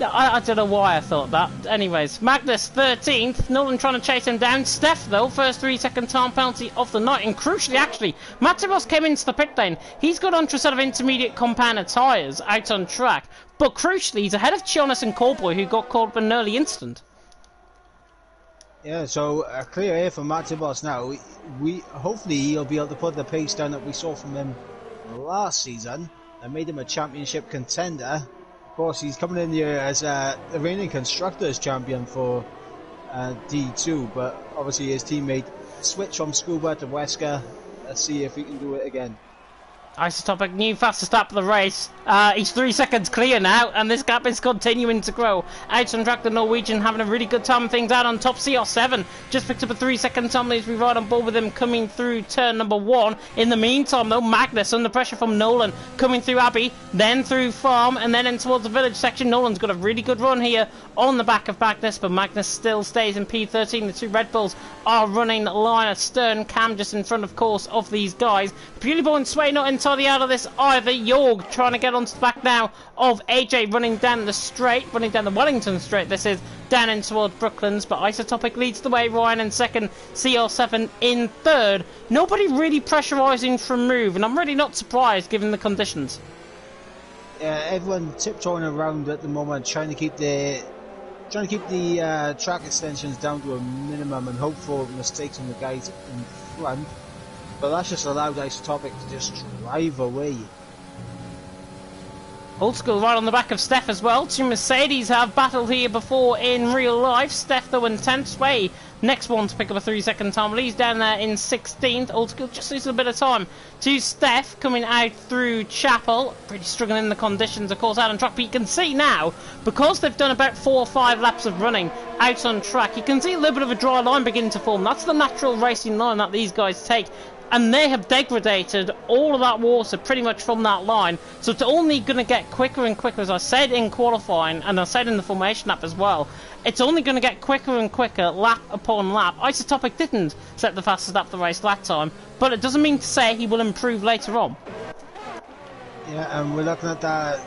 Speaker 1: I don't know why I thought that. Anyways, Magnus 13th. Nolan trying to chase him down. Steph, though, first 3-second time penalty of the night. And crucially, actually, Matibos came into the pit lane. He's got onto a set of intermediate compounder tyres out on track. But crucially, he's ahead of Chionis and Callboy, who got caught up in an early incident.
Speaker 2: Yeah, so a clear air for Matibos now. Hopefully he'll be able to put the pace down that we saw from him last season and made him a championship contender. Of course, he's coming in here as the reigning Constructors champion for D2, but obviously his teammate switched from Scuba to Wesker. Let's see if he can do it again.
Speaker 1: Isotopic, new fastest lap of the race. He's 3 seconds clear now, and this gap is continuing to grow. Out on track, the Norwegian having a really good time of things out on top. CR7 just picked up a 3-second time as we ride on board with him coming through turn number 1. In the meantime, though, Magnus under pressure from Nolan coming through Abbey, then through Farm, and then in towards the village section. Nolan's got a really good run here on the back of Magnus, but Magnus still stays in P13. The two Red Bulls are running line astern. Cam just in front, of course, of these guys. Beautyboy and Sway not in entirely out of this either. Jorg trying to get onto the back now of AJ, running down the straight, running down the Wellington straight. This is down in toward Brooklands, but Isotopic leads the way. Ryan in second, CR7 in third. Nobody really pressurising from move, and I'm really not surprised given the conditions.
Speaker 2: Yeah, everyone tiptoeing around at the moment, trying to keep the track extensions down to a minimum and hope for mistakes on the guys in front. But that's just allowed Isotopic to just drive away.
Speaker 1: Old School right on the back of Steph as well. Two Mercedes have battled here before in real life. Steph though in 10th way. Next one to pick up a 3-second time. Well, he's down there in 16th. Old School just losing a bit of time to Steph coming out through Chapel. Pretty struggling in the conditions, of course, out on track. But you can see now, because they've done about 4 or 5 laps of running out on track, you can see a little bit of a dry line beginning to form. That's the natural racing line that these guys take. And they have degraded all of that water pretty much from that line. So it's only going to get quicker and quicker, as I said in qualifying, and I said in the formation lap as well. It's only going to get quicker and quicker, lap upon lap. Isotopic didn't set the fastest lap of the race that time, but it doesn't mean to say he will improve later on.
Speaker 2: Yeah, and we're looking at that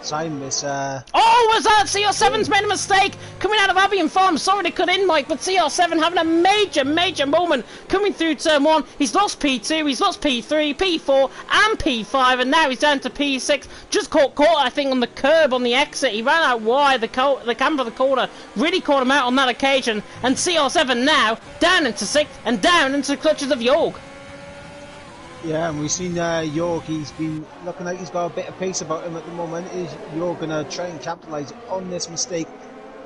Speaker 2: time. It's
Speaker 1: Oh, was that CR7's made a mistake coming out of Albion Farm? Sorry to cut in, Mike, but CR7 having a major moment coming through turn 1. He's lost P2, he's lost P3, P4 and P5, and now he's down to P6. Just caught I think on the curb on the exit. He ran out wide. The camber of the corner really caught him out on that occasion, and CR7 now down into 6th and down into the clutches of Jorg.
Speaker 2: Yeah, and we've seen Jorg, he's been looking like he's got a bit of pace about him at the moment. Is Jorg going to try and capitalise on this mistake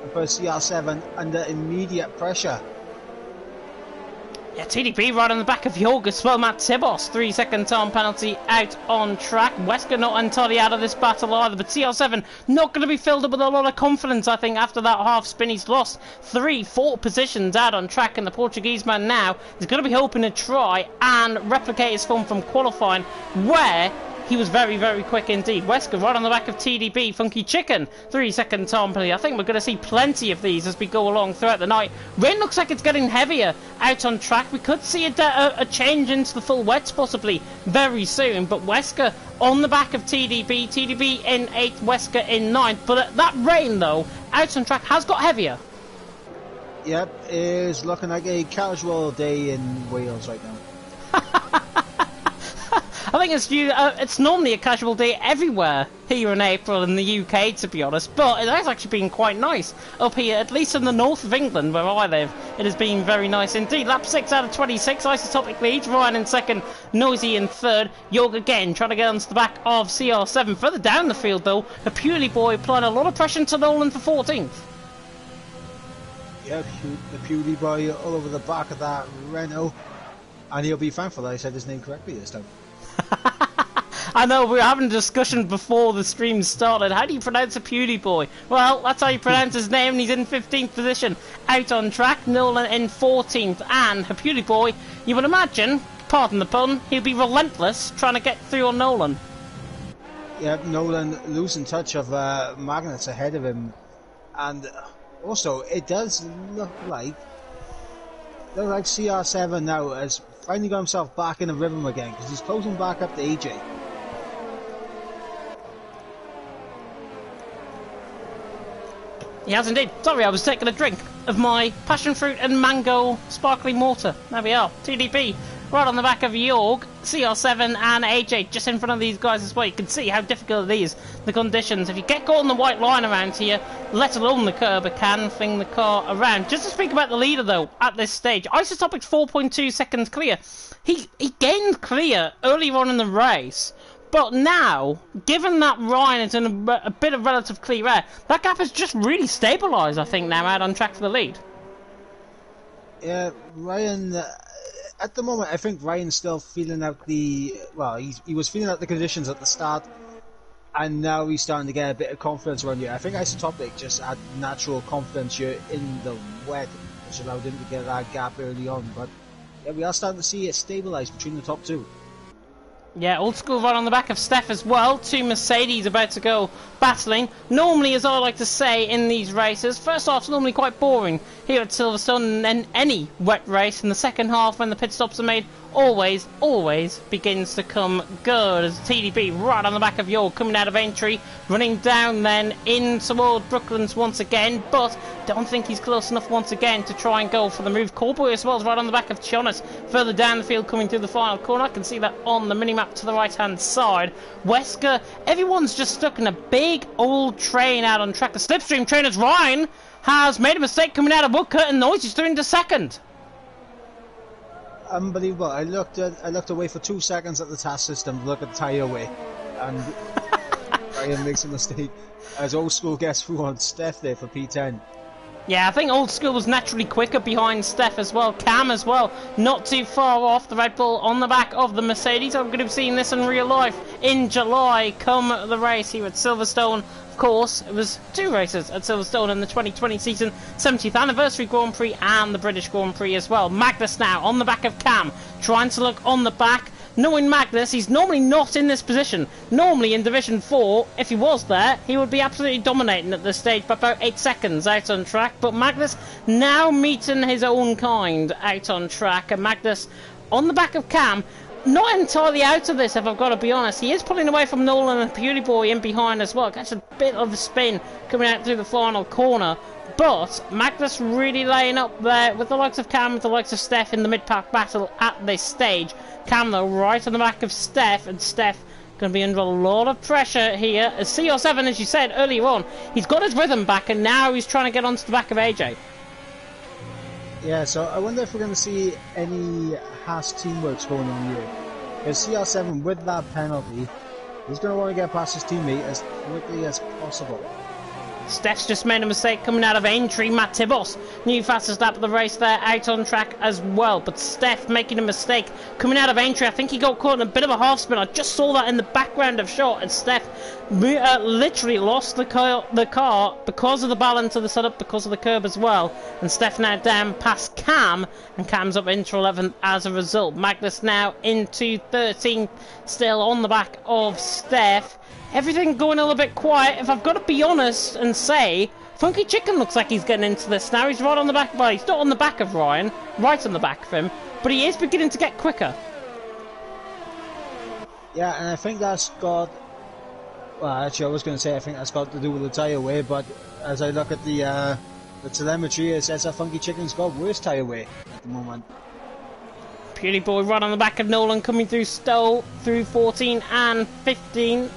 Speaker 2: and put CR7 under immediate pressure?
Speaker 1: Yeah, TDP right on the back of Jorg as well. Matt Tibos, 3-second time penalty out on track. Wesker not entirely out of this battle either, but CR7 not going to be filled up with a lot of confidence, I think, after that half spin. He's lost 3-4 positions out on track, and the Portuguese man now is going to be hoping to try and replicate his form from qualifying, where he was very quick indeed. Wesker right on the back of TDB. Funky Chicken, 3-second time penalty. I think we're going to see plenty of these as we go along throughout the night. Rain looks like it's getting heavier out on track. We could see a change into the full wets possibly very soon. But Wesker on the back of TDB. TDB in 8th, Wesker in 9th. But that rain, though, out on track has got heavier.
Speaker 2: Yep, is looking like a casual day in Wales right now.
Speaker 1: I think it's normally a casual day everywhere here in April in the UK, to be honest, but it has actually been quite nice up here, at least in the north of England where I live. It has been very nice indeed. Lap 6 out of 26, Isotopic leads, Ryan in second, Noisy in third, Jorg again trying to get onto the back of CR7. Further down the field though, a Pewley boy applying a lot of pressure to Nolan for 14th.
Speaker 2: Yeah, the Pewley boy all over the back of that Renault, and he'll be thankful that I said his name correctly this time.
Speaker 1: I know, we were having a discussion before the stream started. How do you pronounce a Pewdie boy? Well, that's how you pronounce his name, and he's in 15th position. Out on track, Nolan in 14th, and a Pewdie boy, you would imagine, pardon the pun, he'll be relentless trying to get through on Nolan.
Speaker 2: Yeah, Nolan losing touch of Magnus ahead of him, and also it does look like CR7 now has finally got himself back in the rhythm again, because he's closing back up to AJ.
Speaker 1: He has indeed. Sorry, I was taking a drink of my passion fruit and mango sparkling water. There we are. TDP right on the back of Jorg, CR7 and AJ just in front of these guys as well. You can see how difficult it is, the conditions. If you get caught on the white line around here, let alone the curb, it can fling the car around. Just to speak about the leader though, at this stage, Isotopic's 4.2 seconds clear. He gained clear earlier on in the race. But now, given that Ryan is in a bit of relative clear air, that gap has just really stabilised, I think, now out on track for the lead.
Speaker 2: Yeah, Ryan, at the moment, I think Ryan's still feeling out he was feeling out the conditions at the start, and now he's starting to get a bit of confidence around here. I think Isotopic just had natural confidence here in the wet, which allowed him to get that gap early on, but yeah, we are starting to see it stabilise between the top two.
Speaker 1: Yeah, Old School right on the back of Steph as well. Two Mercedes about to go battling. Normally, as I like to say in these races, first half's normally quite boring here at Silverstone, and then any wet race in the second half when the pit stops are made always begins to come good. As TDB right on the back of York coming out of entry, running down then in toward Brooklands once again, but don't think he's close enough once again to try and go for the move. Corboy as well is right on the back of Chionis further down the field coming through the final corner. I can see that on the minimap to the right hand side. Wesker, everyone's just stuck in a big old train out on track. The slipstream trainers Ryan has made a mistake coming out of Woodcote, and Noise is through into second.
Speaker 2: Unbelievable. I looked away for 2 seconds at the task system to look at the tyre away, and Ryan makes a mistake as Old School gets through on Steph there for P10.
Speaker 1: Yeah, I think Old School was naturally quicker behind Steph as well. Cam as well, not too far off. The Red Bull on the back of the Mercedes. I'm going to be seeing this in real life in July come the race here at Silverstone. Of course, it was 2 races at Silverstone in the 2020 season, 70th anniversary Grand Prix and the British Grand Prix as well. Magnus now on the back of Cam, trying to look on the back. Knowing Magnus, he's normally not in this position. Normally in Division 4, if he was there, he would be absolutely dominating at this stage by about 8 seconds out on track. But Magnus now meeting his own kind out on track. And Magnus on the back of Cam, not entirely out of this if I've got to be honest. He is pulling away from Nolan and Beauty Boy in behind as well. Gets a bit of a spin coming out through the final corner. But Magnus really laying up there with the likes of Cam, with the likes of Steph in the mid-pack battle at this stage. Cam though right on the back of Steph, and Steph going to be under a lot of pressure here. As CR7, as you said earlier on, he's got his rhythm back and now he's trying to get onto the back of AJ.
Speaker 2: Yeah, so I wonder if we're going to see any Haas teamworks going on here. Because CR7 with that penalty, he's going to want to get past his teammate as quickly as possible.
Speaker 1: Steph's just made a mistake coming out of entry. Matt Tibos, new fastest lap of the race there, out on track as well. But Steph making a mistake coming out of entry. I think he got caught in a bit of a half spin. I just saw that in the background of shot, and Steph literally lost the car because of the balance of the setup, because of the curb as well. And Steph now down past Cam, and Cam's up into 11th as a result. Magnus now into 13th, still on the back of Steph. Everything going a little bit quiet, if I've got to be honest and say, Funky Chicken looks like he's getting into this now. He's right on the back, well, he's not on the back of Ryan, right on the back of him, but he is beginning to get quicker.
Speaker 2: Yeah, and I think that's got, well, actually I was going to say I think that's got to do with the tyre wear, but as I look at the telemetry, it says that Funky Chicken's got worse tyre wear at the moment.
Speaker 1: Beauty Boy right on the back of Nolan, coming through Stowe, through 14 and 15.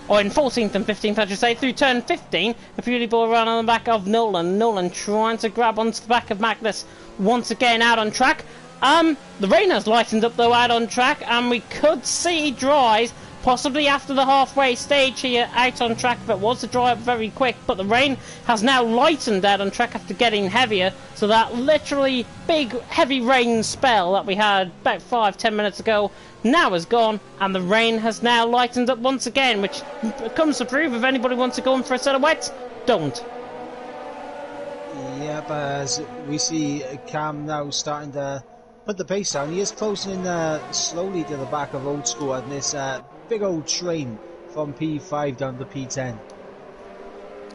Speaker 1: Or in 14th and 15th, I should say, through turn 15, the Beauty Boy right on the back of Nolan. Nolan trying to grab onto the back of Magnus once again out on track. The rain has lightened up though out on track, and we could see dries possibly after the halfway stage here out on track, but was to dry up very quick. But the rain has now lightened out on track after getting heavier, so that literally big heavy rain spell that we had about 5-10 minutes ago now is gone, and the rain has now lightened up once again, which comes to prove if anybody wants to go in for a set of wets, don't.
Speaker 2: Yep, as we see Cam now starting to put the pace down. He is closing in slowly to the back of Old School and this big old train from P5 down to P10.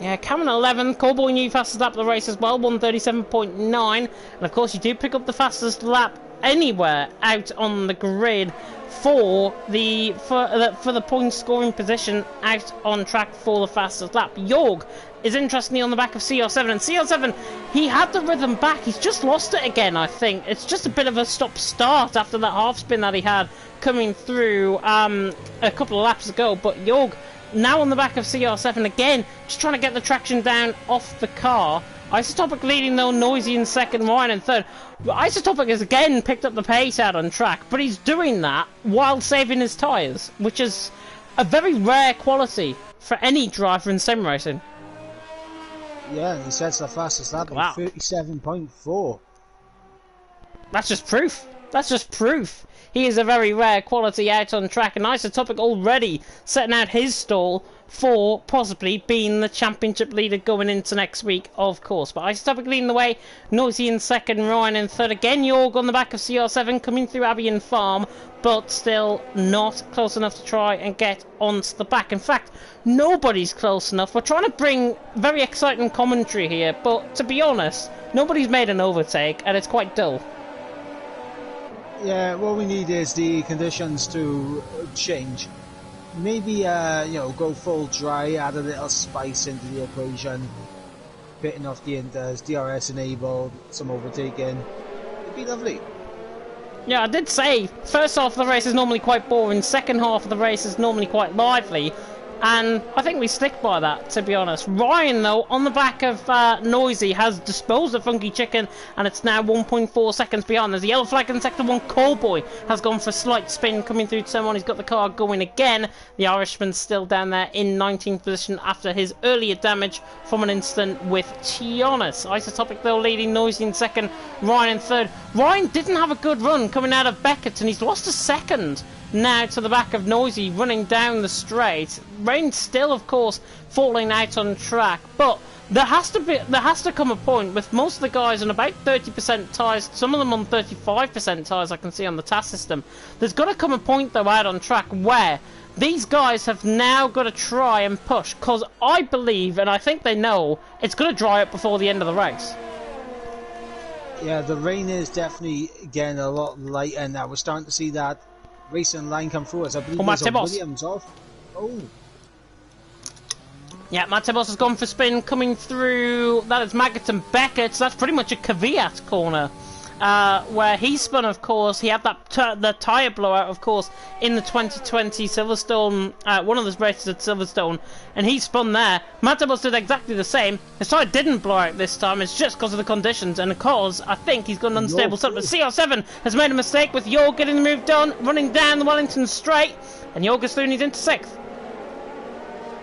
Speaker 1: Yeah, Cam in 11th, Cowboy new fastest lap of the race as well, 137.9, and of course you do pick up the fastest lap anywhere out on the grid for the point scoring position out on track for the fastest lap. Jorg is interestingly on the back of CR7, and CR7, he had the rhythm back, he's just lost it again. I think it's just a bit of a stop start after that half spin that he had coming through a couple of laps ago. But Jorg now on the back of CR7 again, just trying to get the traction down off the car. Isotopic leading though, Noisy in second, Ryan in third. Isotopic has again picked up the pace out on track, but he's doing that while saving his tyres, which is a very rare quality for any driver in sim racing.
Speaker 2: Yeah, and he sets the fastest lap at 37.4.
Speaker 1: That's just proof. That's just proof. He is a very rare quality out on track, and Isotopic already setting out his stall for possibly being the championship leader going into next week, of course. But Isotopic leading the way, Noisy in second, Ryan in third. Again, Jorg on the back of CR7 coming through Abbey and Farm, but still not close enough to try and get onto the back. In fact, nobody's close enough. We're trying to bring very exciting commentary here, but to be honest, nobody's made an overtake, and it's quite dull.
Speaker 2: Yeah, what we need is the conditions to change. Maybe, you know, go full dry, add a little spice into the equation, pitting off the inters, DRS enabled, some overtaking. It'd be lovely.
Speaker 1: Yeah, I did say, first half of the race is normally quite boring, second half of the race is normally quite lively, and I think we stick by that, to be honest. Ryan, though, on the back of Noisy, has disposed of Funky Chicken, and it's now 1.4 seconds behind. There's a yellow flag in sector 1. Callboy has gone for a slight spin coming through turn 1. He's got the car going again. The Irishman's still down there in 19th position after his earlier damage from an incident with Tionis. Isotopic, though, leading Noisy in second, Ryan in third. Ryan didn't have a good run coming out of Beckett, and he's lost a second now to the back of Noisy running down the straight. Rain still, of course, falling out on track, but there has to come a point with most of the guys on about 30% tyres, some of them on 35% tyres I can see on the TAS system. There's got to come a point, though, out on track where these guys have now got to try and push, because I believe, and I think they know, it's going to dry up before the end of the race.
Speaker 2: Yeah, the rain is definitely getting a lot lighter now. We're starting to see that racing line come through as I believe there's a Williams off. Oh.
Speaker 1: Yeah, Matibos has gone for spin coming through. That is Maggot and Beckett. So that's pretty much a Kvyat corner. Where he spun, of course. He had that the tyre blowout, of course, in the 2020 Silverstone, one of those races at Silverstone, and he spun there. Matibos did exactly the same. His tyre didn't blow out this time. It's just because of the conditions, and because I think he's got an unstable setup. But CR7 has made a mistake with Jorg getting the move done, running down the Wellington straight, and Jorg is through and he's into 6th.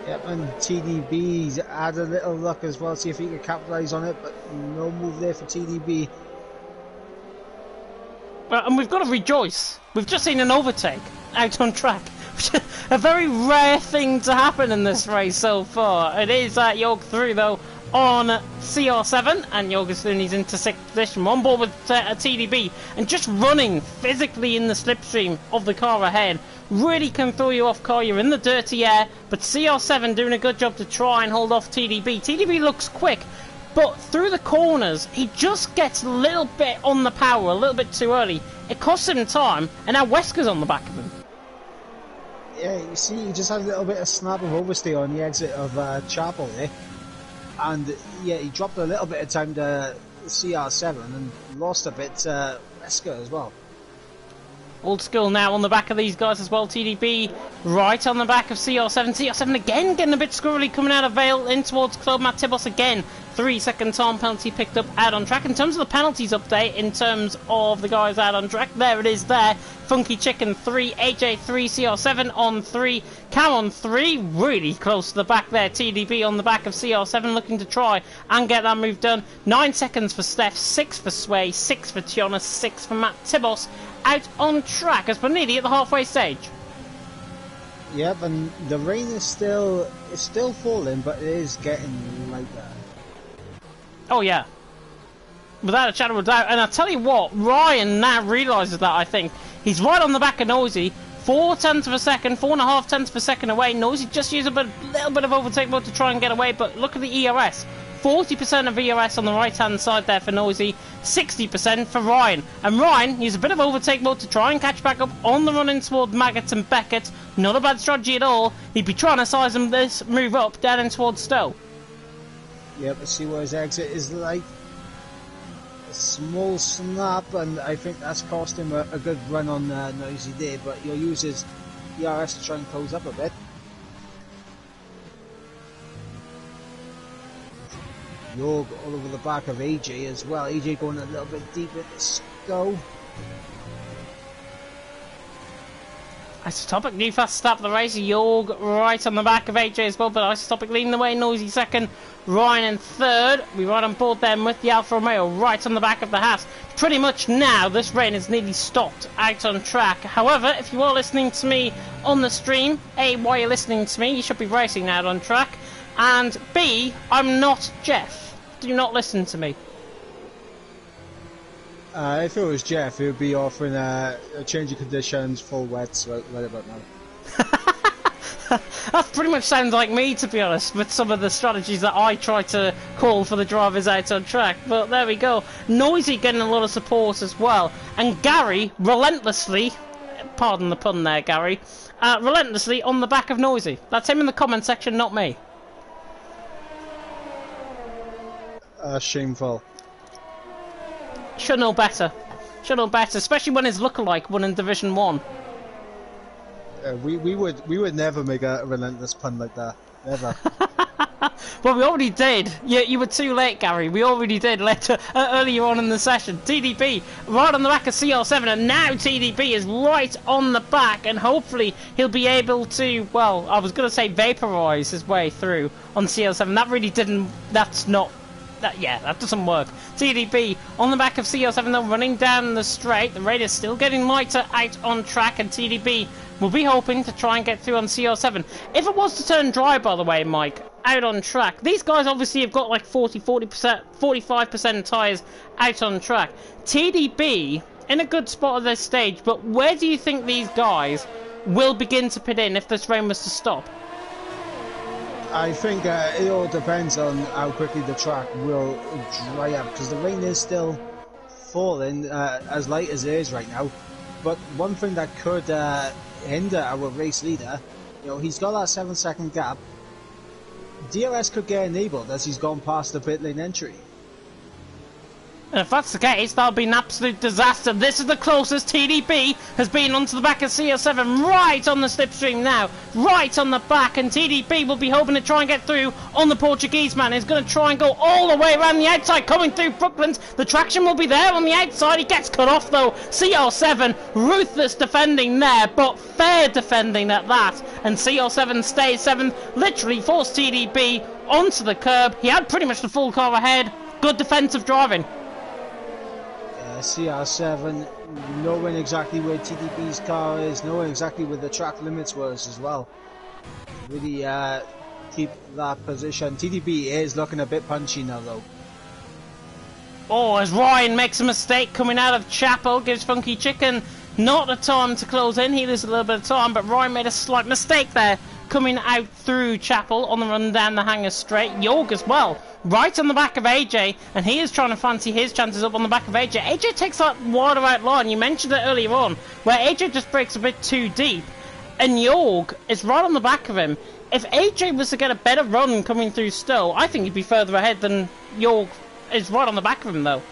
Speaker 2: Yep, and TDB's had a little luck as well, see if he could capitalise on it, but no move there for TDB.
Speaker 1: And we've got to rejoice. We've just seen an overtake out on track. A very rare thing to happen in this race so far. It is Jorg through, though, on CR7, and Jorgensen into 6th position. On board with a TDB, and just running physically in the slipstream of the car ahead. Really can throw you off car. You're in the dirty air, but CR7 doing a good job to try and hold off TDB. TDB looks quick, but through the corners, he just gets a little bit on the power, a little bit too early. It costs him time, and now Wesker's on the back of him.
Speaker 2: Yeah, you see, he just had a little bit of snap of overstay on the exit of Chapel there. And yeah, he dropped a little bit of time to CR7 and lost a bit to Wesker as well.
Speaker 1: Old School now on the back of these guys as well. TDB right on the back of CR7. CR7 again getting a bit squirrely coming out of Vale in towards Club. Matt Tibos again. 3-second time penalty picked up out on track. In terms of the penalties update, in terms of the guys out on track, there it is there. Funky Chicken 3, AJ 3, CR7 on 3, Cam on 3, really close to the back there. TDB on the back of CR7 looking to try and get that move done. 9 seconds for Steph, 6 for Sway, 6 for Tiona, 6 for Matt Tibos out on track as we're nearly at the halfway stage.
Speaker 2: Yep, and the rain is still falling, but it is getting lighter.
Speaker 1: Oh yeah, without a shadow of a doubt. And I tell you what, Ryan now realises that. I think he's right on the back of Noisy, 4/10 of a second, 4.5 per second away. Noisy just used a little bit of overtake mode to try and get away, but look at the ERS. 40% of ERS on the right hand side there for Noisy, 60% for Ryan. And Ryan used a bit of overtake mode to try and catch back up on the run in toward Maggot and Beckett. Not a bad strategy at all. He'd be trying to size him this move up down in towards Stowe.
Speaker 2: Yep, let's see what his exit is like. A small snap, and I think that's cost him a good run on Noisy there, but he'll use his ERS to try and close up a bit. Jorg all over the back of AJ as well. AJ going a little bit deep with the Stowe.
Speaker 1: Isotopic, new fast start of the race. Jorg right on the back of AJ as well, but Isotopic leading the way. Noisy second. Ryan in third. We ride on board then with the Alfa Romeo right on the back of the Haas. Pretty much now, this rain is nearly stopped out on track. However, if you are listening to me on the stream, A, while you're listening to me, you should be racing out on track. And B, I'm not Jeff. Do not listen to me.
Speaker 2: If it was Jeff, he would be offering a change of conditions, full wets, right about now.
Speaker 1: That pretty much sounds like me, to be honest, with some of the strategies that I try to call for the drivers out on track. But there we go. Noisy getting a lot of support as well. And Gary, relentlessly, pardon the pun there, Gary, relentlessly on the back of Noisy. That's him in the comment section, not me.
Speaker 2: Shameful.
Speaker 1: Should know better. Should know better, especially when his lookalike won in Division 1.
Speaker 2: We would never make a relentless pun like that. Never.
Speaker 1: Well, we already did. You were too late, Gary. We already did later, earlier on in the session. TDB right on the back of CR7, and now TDB is right on the back, and hopefully he'll be able to, well, I was going to say vaporise his way through on CR7. That really didn't, that's not, that doesn't work. TDB on the back of CR7 though, running down the straight. The rate is still getting lighter out on track, and TDB will be hoping to try and get through on CR7. If it was to turn dry, by the way, Mike, out on track, these guys obviously have got like 40%, 45% tyres out on track. TDB in a good spot at this stage, but where do you think these guys will begin to pit in if this rain was to stop?
Speaker 2: I think it all depends on how quickly the track will dry up, because the rain is still falling as light as it is right now. But one thing that could hinder our race leader, he's got that 7-second gap. DRS could get enabled as he's gone past the pit lane entry.
Speaker 1: And if that's the case, that'll be an absolute disaster. This is the closest TDB has been onto the back of CR7, right on the slipstream now, right on the back, and TDB will be hoping to try and get through on the Portuguese man. He's going to try and go all the way around the outside, coming through Brooklands. The traction will be there on the outside. He gets cut off though. CR7, ruthless defending there, but fair defending at that. And CR7 stays 7th, literally forced TDB onto the curb. He had pretty much the full car ahead. Good defensive driving.
Speaker 2: CR7 knowing exactly where TDB's car is, knowing exactly where the track limits was as well. Really keep that position. TDB is looking a bit punchy now though.
Speaker 1: Oh, as Ryan makes a mistake coming out of Chapel, gives Funky Chicken not a time to close in. He loses a little bit of time, but Ryan made a slight mistake there coming out through Chapel on the run down the hanger straight. Jorg as well, right on the back of AJ, and he is trying to fancy his chances up on the back of AJ. AJ takes that wider out line. You mentioned it earlier on, where AJ just breaks a bit too deep, and Jorg is right on the back of him. If AJ was to get a better run coming through Stowe, I think he'd be further ahead than Jorg is right on the back of him though.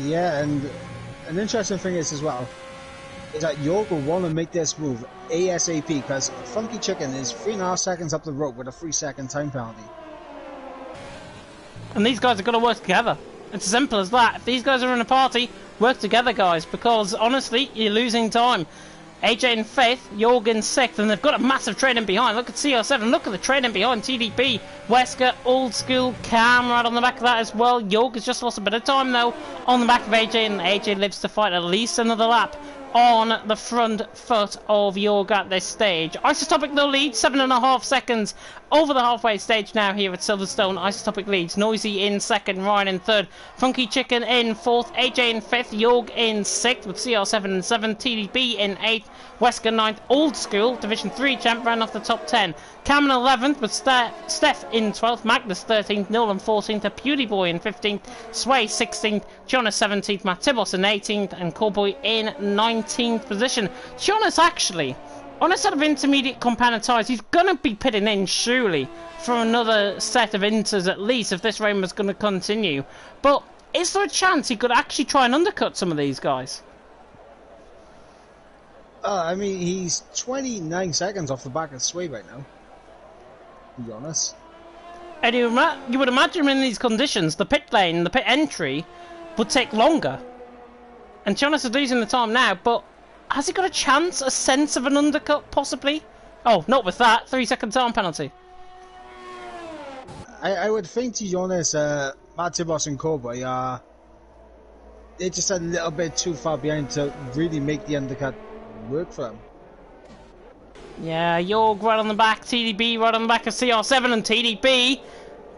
Speaker 2: Yeah, and an interesting thing is as well, is that Jorg will want to make this move ASAP, because Funky Chicken is 3.5 seconds up the road with a 3-second time penalty.
Speaker 1: And these guys are going to work together. It's as simple as that. If these guys are in a party, work together, guys, because honestly, you're losing time. AJ in 5th, Jorg in 6th, and they've got a massive trade in behind. Look at CR7, look at the trade in behind. TDB, Wesker, Old School, Cam right on the back of that as well. Jorg has just lost a bit of time though on the back of AJ, and AJ lives to fight at least another lap on the front foot of Jorg at this stage. Isotopic though leads 7.5 seconds over the halfway stage now here at Silverstone. Isotopic leads. Noisy in 2nd, Ryan in 3rd, Funky Chicken in 4th, AJ in 5th, Jorg in 6th with CR7 in 7th, TDB in 8th, Wesker 9th, Old School, Division 3 champ, ran off the top 10. Cam in 11th with Steph in 12th, Magnus 13th, Nolan 14th, a Beauty Boy in 15th, Sway 16th, Jonas 17th, Matt Tibos in 18th, and Cowboy in 19th position. Jonas actually, on a set of intermediate compounded tyres, he's going to be pitting in surely for another set of inters at least if this rain was going to continue. But is there a chance he could actually try and undercut some of these guys?
Speaker 2: I mean, he's 29 seconds off the back of Sway right now, to be honest.
Speaker 1: And you would imagine in these conditions, the pit lane, the pit entry, would take longer. And Jonas is losing the time now, but has he got a chance, a sense of an undercut, possibly? Oh, not with that. 3-second time penalty.
Speaker 2: I would think, to be honest, Matibos and Cowboy are... they're just a little bit too far behind to really make the undercut work for them.
Speaker 1: Yeah, Jorg right on the back, TDB right on the back of CR7, and TDB...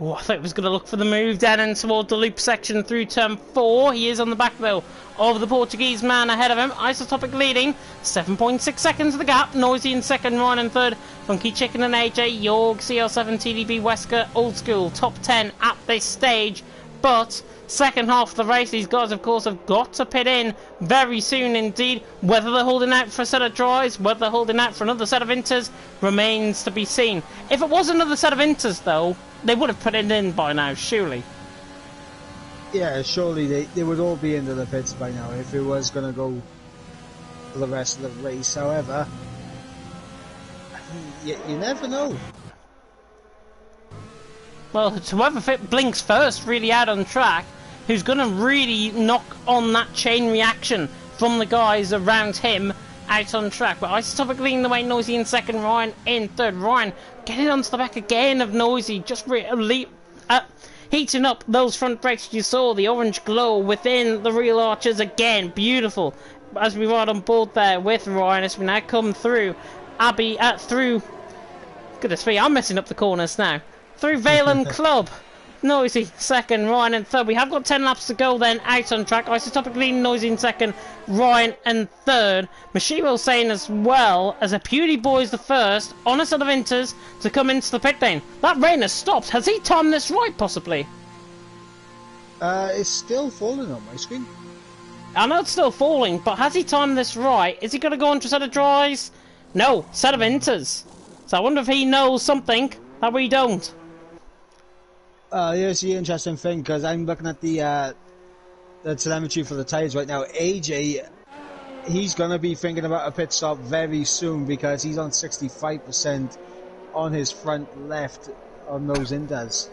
Speaker 1: oh, I thought he was going to look for the move down in toward the loop section through turn 4. He is on the back, though, of the Portuguese man ahead of him. Isotopic leading, 7.6 seconds of the gap. Noisy in second, Ryan in third. Funky Chicken and AJ, Jorg, CR7, TDB, Wesker, Old School, top 10 at this stage. But second half of the race, these guys, of course, have got to pit in very soon indeed. Whether they're holding out for a set of dries, whether they're holding out for another set of inters, remains to be seen. If it was another set of inters, though, they would have put it in by now, surely.
Speaker 2: Yeah, surely they would all be into the pits by now if it was going to go for the rest of the race. However, you never know.
Speaker 1: Well, it's whoever blinks first really out on track, who's going to really knock on that chain reaction from the guys around him out on track. But Isotopic leading the way, Noisy in second, Ryan in third. Ryan getting onto the back again of Noisy, just heating up those front brakes. You saw the orange glow within the rear arches again. Beautiful. As we ride on board there with Ryan, as we now come through through... goodness me, I'm messing up the corners now. Through Valen Club. Noisy second, Ryan in third. We have got 10 laps to go then out on track. Isotopic leading, Noisy in second, Ryan in third. Mashiro saying as well as a Beauty Boy's the first on a set of inters to come into the pit lane. That rain has stopped. Has he timed this right, possibly?
Speaker 2: It's still falling on my screen.
Speaker 1: I know it's still falling, but has he timed this right? Is he going to go into a set of dries? No, set of inters. So I wonder if he knows something that we don't.
Speaker 2: Here's the interesting thing, because I'm looking at the telemetry for the tyres right now. AJ, he's going to be thinking about a pit stop very soon because he's on 65% on his front left on those inters.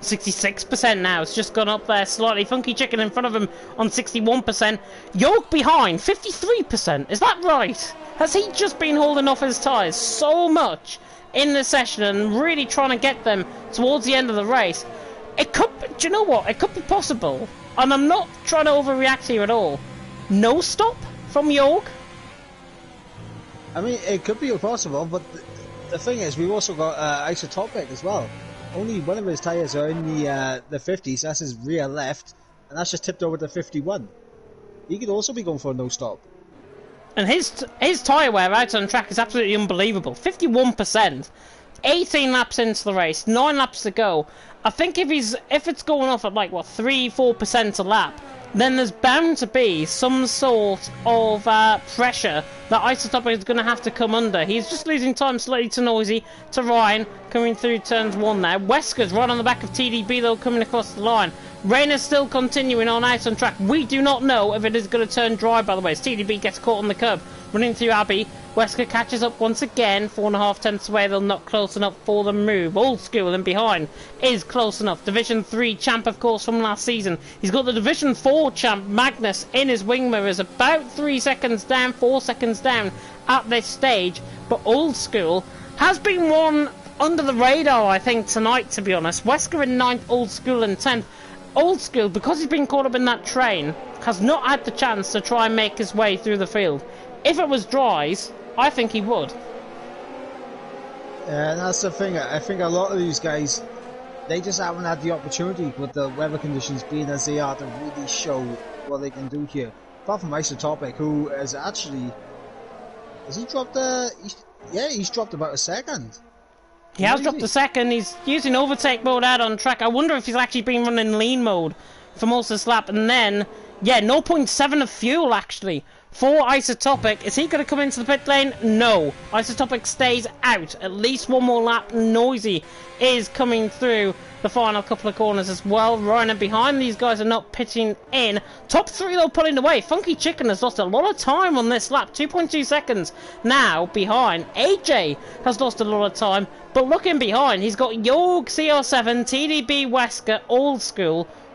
Speaker 1: 66% now. It's just gone up there slightly. Funky Chicken in front of him on 61%. York behind, 53%. Is that right? Has he just been holding off his tyres so much in the session and really trying to get them towards the end of the race? It could, do you know what? It could be possible. And I'm not trying to overreact here at all. No stop from York?
Speaker 2: I mean, it could be possible, but the thing is, we've also got Isotopic as well. Only one of his tyres are in the 50s, that's his rear left, and that's just tipped over to 51. He could also be going for a no stop.
Speaker 1: And his tyre wear out on track is absolutely unbelievable. 51%. 18 laps into the race, 9 laps to go. I think if it's going off at like what 3-4% a lap, then there's bound to be some sort of pressure that Isotopic is going to have to come under. He's just losing time slightly to Noisy, to Ryan, coming through turns 1 now. Wesker's right on the back of TDB though, coming across the line. Rain is still continuing on out on track. We do not know if it is going to turn dry, by the way, as TDB gets caught on the curb. Running through Abbey, Wesker catches up once again, 4.5 tenths away. They're not close enough for the move. Old School in behind is close enough. Division 3 champ, of course, from last season. He's got the Division 4 champ, Magnus, in his wing mirrors, about 3 seconds down, 4 seconds down at this stage. But Old School has been one under the radar, I think, tonight, to be honest. Wesker in 9th, Old School in 10th. Old School, because he's been caught up in that train, has not had the chance to try and make his way through the field. If it was dries, I think he would.
Speaker 2: Yeah, and that's the thing. I think a lot of these guys, they just haven't had the opportunity with the weather conditions being as they are to really show what they can do here. Apart from Isotopic, who has actually... has he dropped he's dropped about a second.
Speaker 1: He has dropped a second. He's using overtake mode out on track. I wonder if he's actually been running lean mode for most of this lap. And then, yeah, 0.7 of fuel, actually, for Isotopic. Is he going to come into the pit lane? No. Isotopic stays out. At least one more lap. Noisy is coming through the final couple of corners as well. Ryan behind. These guys are not pitting in. Top 3, though, pulling away. Funky Chicken has lost a lot of time on this lap. 2.2 seconds now behind. AJ has lost a lot of time. But looking behind, he's got Jorg, CR7, TDB, Wesker, Old School,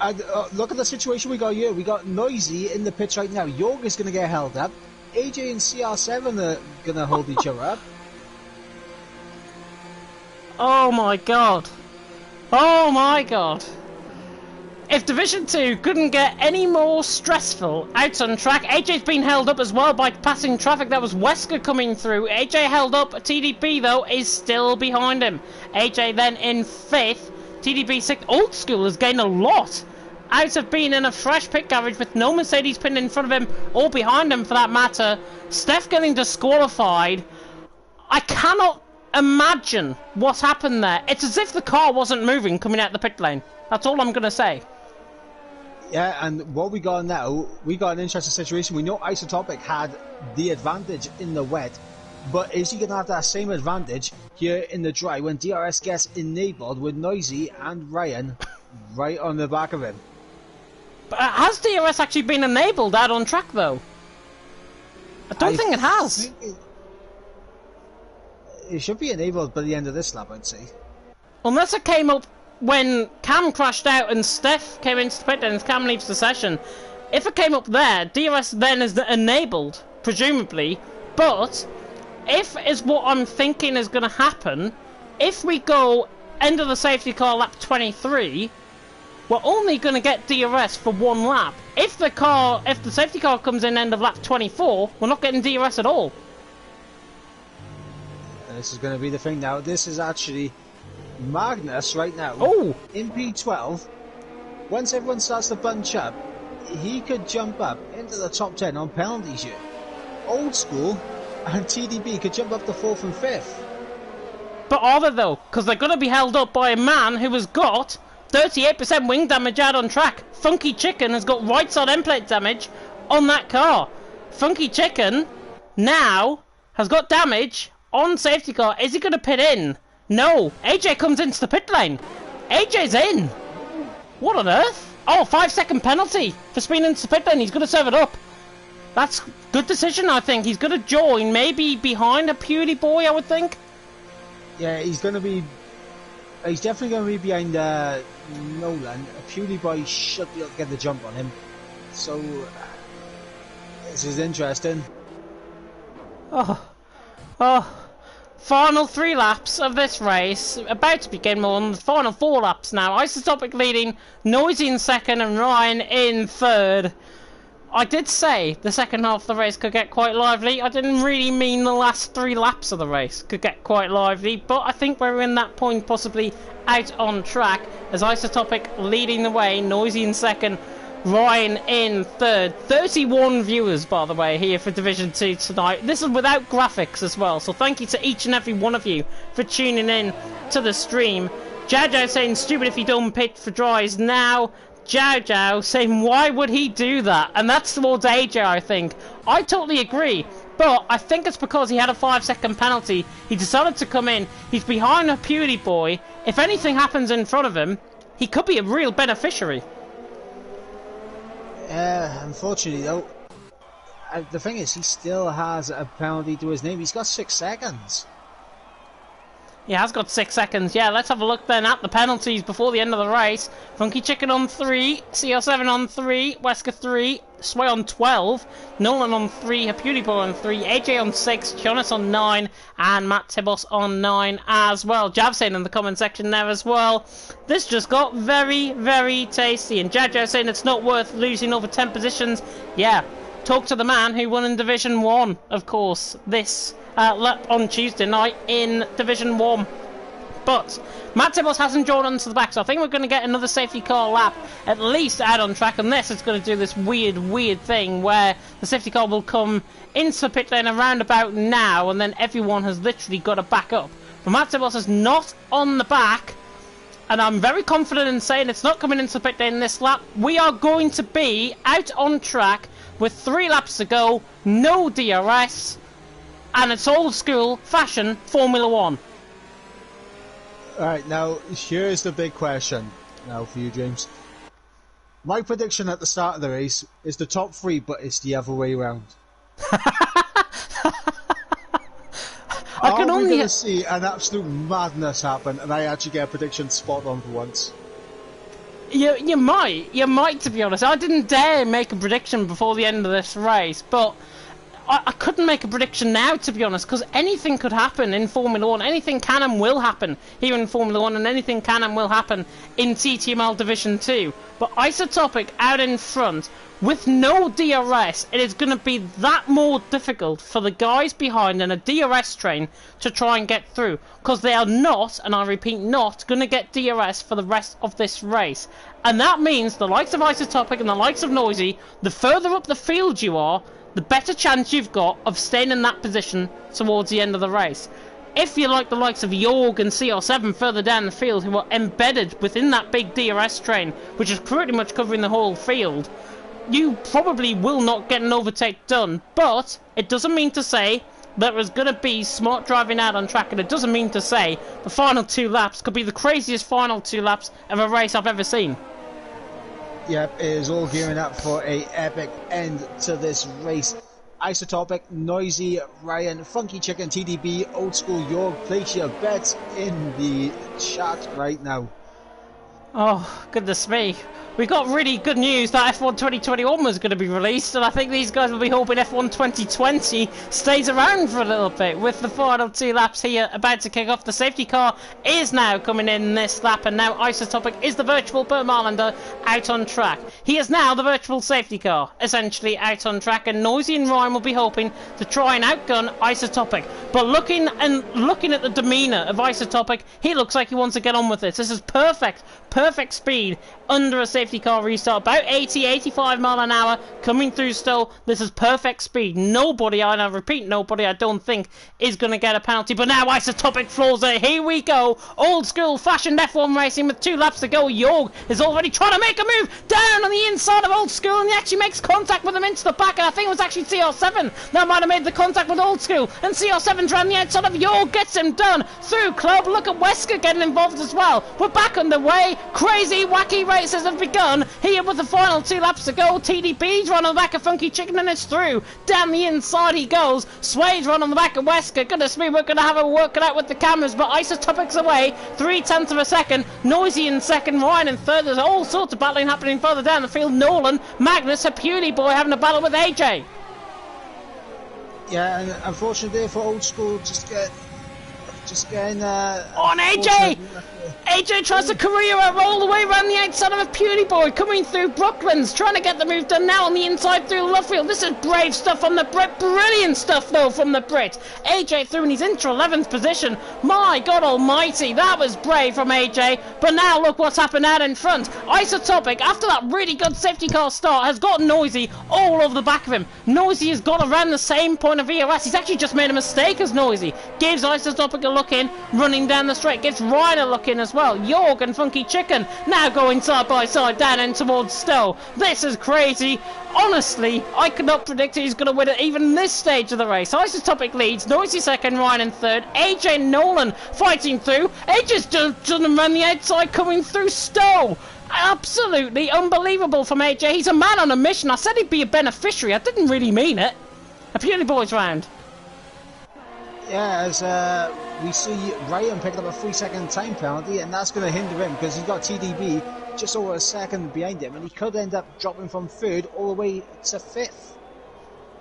Speaker 2: And look at the situation we got here. We got Noisy in the pitch right now. York is going to get held up. AJ and CR7 are going to hold each other up.
Speaker 1: Oh my god. Oh my god. If Division 2 couldn't get any more stressful out on track, AJ's been held up as well by passing traffic. That was Wesker coming through. AJ held up. TDP, though, is still behind him. AJ then in 5th. TDP 6th. Old School has gained a lot out of being in a fresh pit garage with no Mercedes pinned in front of him or behind him for that matter. Steph getting disqualified. I cannot imagine what happened there. It's as if the car wasn't moving coming out the pit lane. That's all I'm going to say.
Speaker 2: Yeah, and what we got now, we got an interesting situation. We know Isotopic had the advantage in the wet, but is he going to have that same advantage here in the dry when DRS gets enabled with Noisy and Ryan right on the back of him?
Speaker 1: But has DRS actually been enabled out on track, though? I don't think it has.
Speaker 2: It should be enabled by the end of this lap, I'd say.
Speaker 1: Unless it came up when Cam crashed out and Steph came into the pit and Cam leaves the session. If it came up there, DRS then is enabled, presumably. But if is what I'm thinking is going to happen, if we go end of the safety car lap 23, we're only going to get DRS for one lap. If the safety car comes in end of lap 24, we're not getting DRS at all.
Speaker 2: And this is going to be the thing now. This is actually Magnus right now.
Speaker 1: Oh!
Speaker 2: In P12, once everyone starts to bunch up, he could jump up into the top 10 on penalties here. Old School and TDB could jump up to 4th and 5th.
Speaker 1: But are they though? Because they're going to be held up by a man who has got 38% wing damage out on track. Funky Chicken has got right side end plate damage on that car. Funky Chicken now has got damage on safety car. Is he going to pit in? No. AJ comes into the pit lane. AJ's in. What on earth? Oh, 5-second penalty for speeding into the pit lane. He's going to serve it up. That's good decision, I think. He's going to join, maybe behind a Pewdie Boy, I would think.
Speaker 2: Yeah, he's going to be... He's definitely going to be behind Nolan. A Pewdie Boy should be able to get the jump on him. So, this is interesting.
Speaker 1: Oh. Final 3 laps of this race, about to begin on the final 4 laps now. Isotopic leading, Noisy in 2nd and Ryan in 3rd. I did say the second half of the race could get quite lively. I didn't really mean the last 3 laps of the race could get quite lively, but I think we're in that point possibly out on track as Isotopic leading the way, Noisy in 2nd, Ryan in 3rd. 31 viewers, by the way, here for Division 2 tonight. This is without graphics as well, so thank you to each and every one of you for tuning in to the stream. Jojo saying stupid if you don't pit for dries now. Jojo saying why would he do that? And that's towards AJ, I think. I totally agree, but I think it's because he had a 5-second penalty. He decided to come in. He's behind a Pewdie Boy. If anything happens in front of him, he could be a real beneficiary.
Speaker 2: Unfortunately though, the thing is he still has a penalty to his name. He's got 6 seconds.
Speaker 1: He has got 6 seconds. Yeah, let's have a look then at the penalties before the end of the race. Funky Chicken on 3, CR7 on 3, Wesker 3, Sway on 12, Nolan on 3, Pewdie Boy on 3, AJ on 6, Jonas on 9, and Matt Tibos on 9 as well. Jav saying in the comment section there as well, this just got very, very tasty. And Jajo saying it's not worth losing over 10 positions. Yeah, talk to the man who won in Division 1, of course, this lap on Tuesday night in Division 1. But Matt Tibos hasn't joined onto the back, so I think we're going to get another safety car lap at least out on track, unless it's going to do this weird thing where the safety car will come into the pit lane around about now, and then everyone has literally got to back up. But Matt Tibos is not on the back, and I'm very confident in saying it's not coming into the pit lane this lap. We are going to be out on track with 3 laps to go, no DRS, and it's old school fashion Formula 1.
Speaker 2: Alright, now here's the big question now for you, James. My prediction at the start of the race is the top 3, but it's the other way around.
Speaker 1: I can only
Speaker 2: going to see an absolute madness happen, and I actually get a prediction spot on for once.
Speaker 1: You might, to be honest. I didn't dare make a prediction before the end of this race, but I couldn't make a prediction now, to be honest, because anything could happen in Formula 1. Anything can and will happen here in Formula 1, and anything can and will happen in TTML Division 2. But Isotopic out in front, with no DRS, it is going to be that more difficult for the guys behind in a DRS train to try and get through, because they are not, and I repeat, not going to get DRS for the rest of this race. And that means the likes of Isotopic and the likes of Noisy, the further up the field you are, the better chance you've got of staying in that position towards the end of the race. If you're like the likes of Jorg and CR7 further down the field, who are embedded within that big DRS train, which is pretty much covering the whole field, you probably will not get an overtake done. But it doesn't mean to say that there's going to be smart driving out on track, and it doesn't mean to say the final 2 laps could be the craziest final 2 laps of a race I've ever seen.
Speaker 2: Yep, it is all gearing up for a epic end to this race. Isotopic, Noisy, Ryan, Funky Chicken, TDB, Old School York, place your bets in the chat right now.
Speaker 1: Oh, goodness me. We got really good news that F1 2021 was going to be released, and I think these guys will be hoping F1 2020 stays around for a little bit. With the final 2 laps here about to kick off, the safety car is now coming in this lap, and now Isotopic is the virtual Permalander out on track. He is now the virtual safety car, essentially out on track, and Noisy and Ryan will be hoping to try and outgun Isotopic. But looking at the demeanour of Isotopic, he looks like he wants to get on with this. This is perfect speed under a safety car restart, about 80-85 mile an hour coming through Stowe. This is perfect speed. Nobody, and I repeat, nobody, I don't think, is going to get a penalty. But now Isotopic floors it. Here we go. Old school fashioned F1 racing with 2 laps to go. Jorg is already trying to make a move down on the inside of Old School, and he actually makes contact with him into the back, and I think it was actually CR7 that might have made the contact with Old School, and CR7's around the outside of Jorg, gets him done through Club. Look at Wesker getting involved as well. We're back underway. Crazy wacky races have begun here with the final 2 laps to go. TDB's run on the back of Funky Chicken, and it's through. Down the inside he goes. Suede's run on the back of Wesker. Goodness me, we're going to have a work it out with the cameras, but Isotopic's away. 0.3 of a second. Noisy in second, Ryan in third. There's all sorts of battling happening further down the field. Nolan, Magnus, a puny boy having a battle with AJ.
Speaker 2: Yeah, and unfortunately for Old School, just getting
Speaker 1: on AJ! AJ tries to career out all the way around the outside of a puny boy, coming through Brooklands, trying to get the move done now on the inside through Lovefield. This is brave stuff from the Brit, brilliant stuff though from the Brit. AJ through in his intra 11th position. My God almighty, that was brave from AJ. But now look what's happened out in front. Isotopic, after that really good safety car start, has got Noisy all over the back of him. Noisy has got around the same point of ERS. He's actually just made a mistake as Noisy. Gives Isotopic a look in, running down the straight. Gives Ryan a look in as well. Jorg and Funky Chicken now going side by side down in towards Stowe. This is crazy. Honestly, I could not predict who's going to win at even this stage of the race. Isotopic leads, Noisy second, Ryan in third. AJ and Nolan fighting through. AJ's just done around the outside coming through Stowe. Absolutely unbelievable from AJ. He's a man on a mission. I said he'd be a beneficiary. I didn't really mean it. A puny boys round.
Speaker 2: Yeah, as we see Ryan picking up a 3-second time penalty, and that's going to hinder him because he's got TDB just over a second behind him, and he could end up dropping from 3rd all the way to 5th.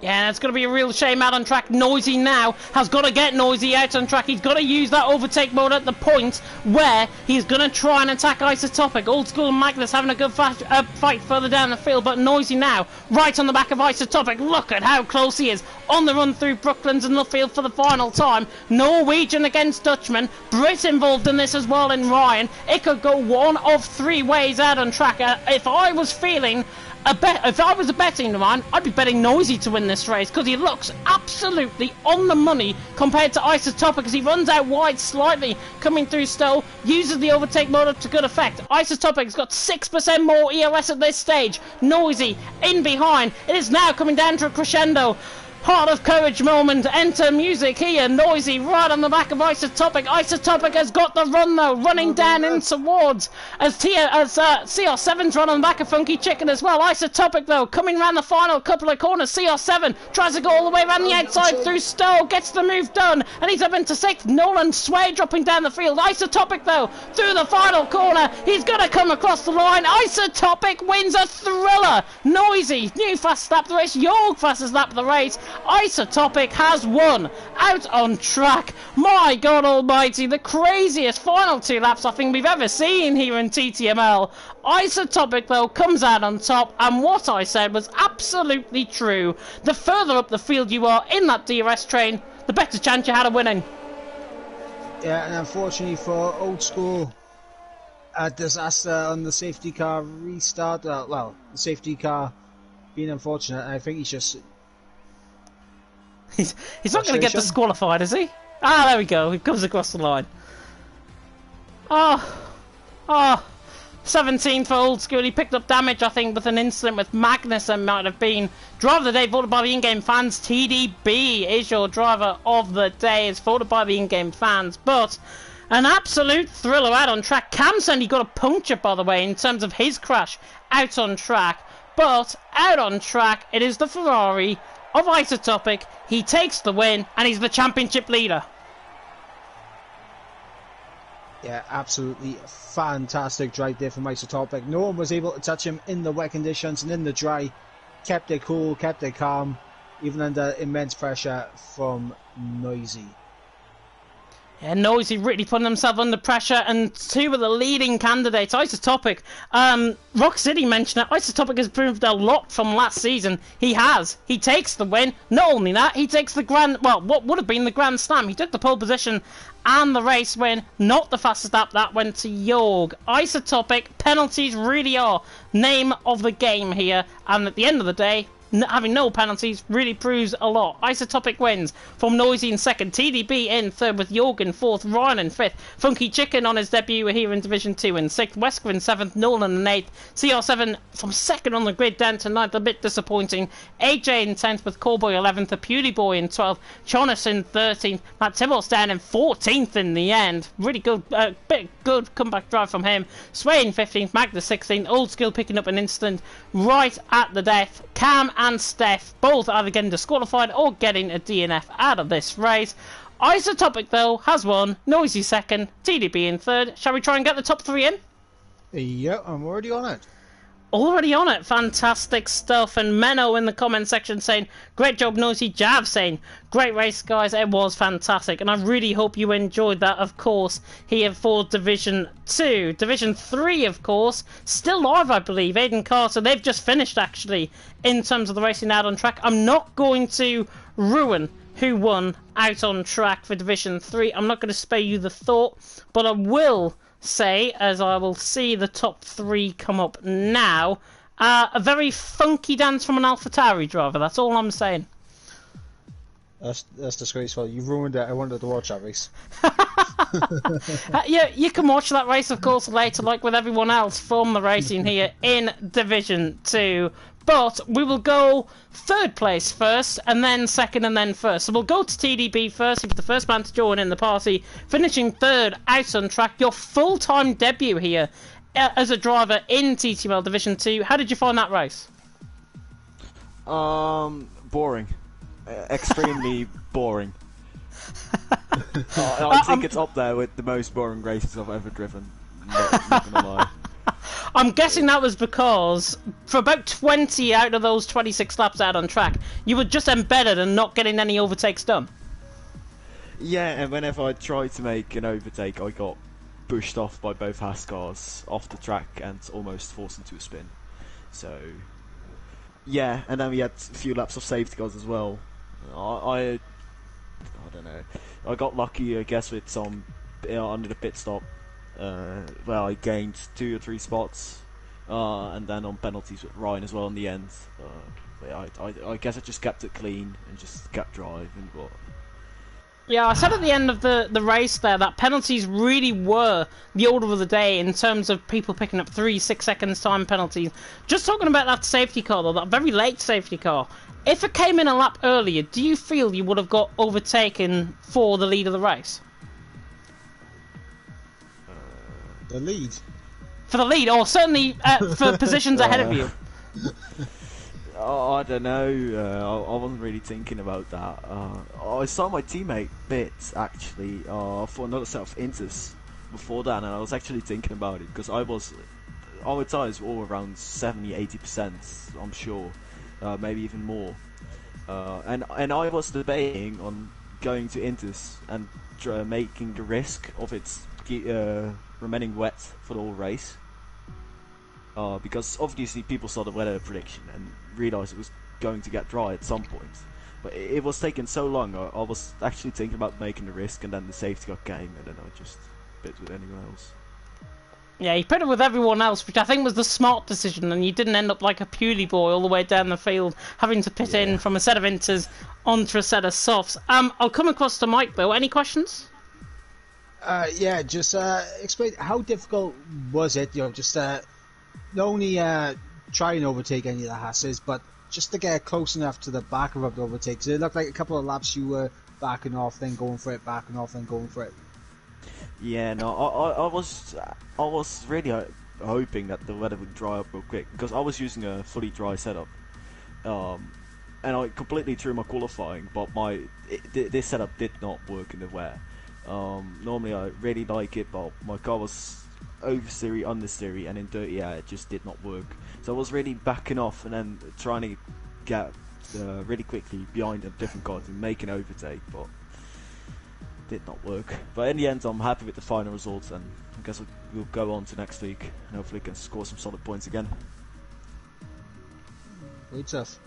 Speaker 1: Yeah, it's going to be a real shame out on track. Noisy now has got to get Noisy out on track. He's got to use that overtake mode at the point where he's going to try and attack Isotopic. Old School and Magnus having a good fight further down the field, but Noisy now right on the back of Isotopic. Look at how close he is on the run through Brooklands and Luffield for the final time. Norwegian against Dutchman. Brit involved in this as well in Ryan. It could go one of 3 ways out on track. If I was feeling if I was a betting man, I'd be betting Noisy to win this race because he looks absolutely on the money compared to Isotopic as he runs out wide slightly coming through Stowe, uses the overtake motor to good effect. Isotopic's got 6% more ERS at this stage. Noisy in behind. It is now coming down to a crescendo. Heart of Courage moment, enter music here, Noisy right on the back of Isotopic. Isotopic has got the run though, running down in towards as CR7's run on the back of Funky Chicken as well. Isotopic though, coming round the final couple of corners, CR7 tries to go all the way around the outside through Stowe, gets the move done, and he's up into 6th. Nolan Sway dropping down the field. Isotopic though, through the final corner, he's going to come across the line. Isotopic wins a thriller. Noisy, new fastest lap of the race, York fastest lap of the race. Isotopic has won out on track. My God almighty, the craziest final 2 laps I think we've ever seen here in TTML. Isotopic though comes out on top, and what I said was absolutely true. The further up the field you are in that DRS train, the better chance you had of winning.
Speaker 2: Yeah, and unfortunately for Old School, a disaster on the safety car restart. Well, the safety car being unfortunate, and I think he's just...
Speaker 1: He's not going to get disqualified, is he? Ah, there we go. He comes across the line. Oh, 17 for Old School. He picked up damage, I think, with an incident with Magnussen might have been. Driver of the day voted by the in-game fans. TDB is your driver of the day. It's voted by the in-game fans, but an absolute thriller out on track. Cam said he got a puncture, by the way, in terms of his crash out on track. But out on track, it is the Ferrari of Isotopic. He takes the win, and he's the championship leader.
Speaker 2: Yeah, absolutely fantastic drive there from Isotopic. No one was able to touch him in the wet conditions, and in the dry, kept it cool, kept it calm, even under immense pressure from Noisy.
Speaker 1: Yeah, Noisy really putting himself under pressure, and 2 of the leading candidates, Isotopic. Rock City mentioned it. Isotopic has proved a lot from last season. He has. He takes the win. Not only that, he takes the what would have been the Grand Slam. He took the pole position and the race win. Not the fastest lap. That went to Jorg. Isotopic, penalties really are name of the game here, and at the end of the day, having no penalties really proves a lot. Isotopic wins from Noisy in 2nd, TDB in 3rd with Jorg in 4th, Ryan in 5th, Funky Chicken on his debut here in Division 2 in 6th, Wesker in 7th, Nolan in 8th, CR7 from 2nd on the grid down to 9th, a bit disappointing, AJ in 10th with Callboy 11th, a Pewdie Boy in 12th, Jonas in 13th, Matt Tibbles down in 14th in the end. Really good, good comeback drive from him. Sway in 15th, Magnus 16th, Old Skill picking up an instant right at the death. Cam and Steph both either getting disqualified or getting a DNF out of this race. Isotopic though has won, Noisy 2nd, TDB in 3rd. Shall we try and get the top 3 in?
Speaker 2: Yeah, I'm already on it.
Speaker 1: Already on it, fantastic stuff. And Menno in the comment section saying, great job Noisy. Jav saying, great race guys, it was fantastic. And I really hope you enjoyed that, of course, here for Division 2. Division 3, of course, still live I believe. Aiden Carter, they've just finished actually in terms of the racing out on track. I'm not going to ruin who won out on track for Division 3. I'm not going to spare you the thought, but I will say, as I will see the top 3 come up now, a very funky dance from an AlphaTauri driver. That's all I'm saying.
Speaker 2: That's disgraceful. You ruined it. I wanted to watch that race.
Speaker 1: Yeah, you can watch that race, of course, later, like with everyone else from the racing here in Division 2. But we will go 3rd place first, and then 2nd, and then 1st. So we'll go to TDB first. He was the first man to join in the party, finishing 3rd out on track. Your full-time debut here as a driver in TTML Division 2. How did you find that race?
Speaker 3: Boring. Extremely boring. I think it's up there with the most boring races I've ever driven. Not gonna lie.
Speaker 1: I'm guessing that was because for about 20 out of those 26 laps out on track, you were just embedded and not getting any overtakes done.
Speaker 3: Yeah, and whenever I tried to make an overtake, I got pushed off by both Haas cars off the track and almost forced into a spin. So, yeah, and then we had a few laps of safety cars as well. I don't know. I got lucky, I guess, with some under the pit stop. Well, I gained 2 or 3 spots, and then on penalties with Ryan as well in the end. But yeah, I guess I just kept it clean and just kept driving. But
Speaker 1: Yeah, I said at the end of the race there that penalties really were the order of the day in terms of people picking up 3 6 seconds time penalties. Just talking about that safety car though, that very late safety car. If it came in a lap earlier, do you feel you would have got overtaken for the lead of the race?
Speaker 2: The lead?
Speaker 1: For the lead, or certainly for positions ahead of you.
Speaker 3: Oh, I don't know. I wasn't really thinking about that. I saw my teammate Bits actually for another set of inters before that, and I was actually thinking about it because our tires were all around 70-80%. I'm sure, maybe even more. And I was debating on going to inters and making the risk of it remaining wet for the whole race. Because obviously people saw the weather prediction and realised it was going to get dry at some point. But it was taking so long, I was actually thinking about making the risk, and then the safety car came, and then I just bit with anyone else.
Speaker 1: Yeah, you put it with everyone else, which I think was the smart decision, and you didn't end up like a Pewley boy all the way down the field, having to pit in from a set of inters onto a set of softs. I'll come across to Mike, though. Any questions?
Speaker 2: Yeah, just explain, how difficult was it, just not only try and overtake any of the Hasses, but just to get close enough to the back of the overtakes? It looked like a couple of laps you were backing off, then going for it, backing off, then going for it.
Speaker 3: Yeah, no, I was really hoping that the weather would dry up real quick, because I was using a fully dry setup, and I completely threw my qualifying, but this setup did not work in the wet. Normally I really like it, but my car was oversteery, understeery, and in dirty air it just did not work. So I was really backing off and then trying to get really quickly behind a different car to make an overtake, but did not work. But in the end, I'm happy with the final results, and I guess we'll go on to next week and hopefully can score some solid points again.
Speaker 2: Great stuff.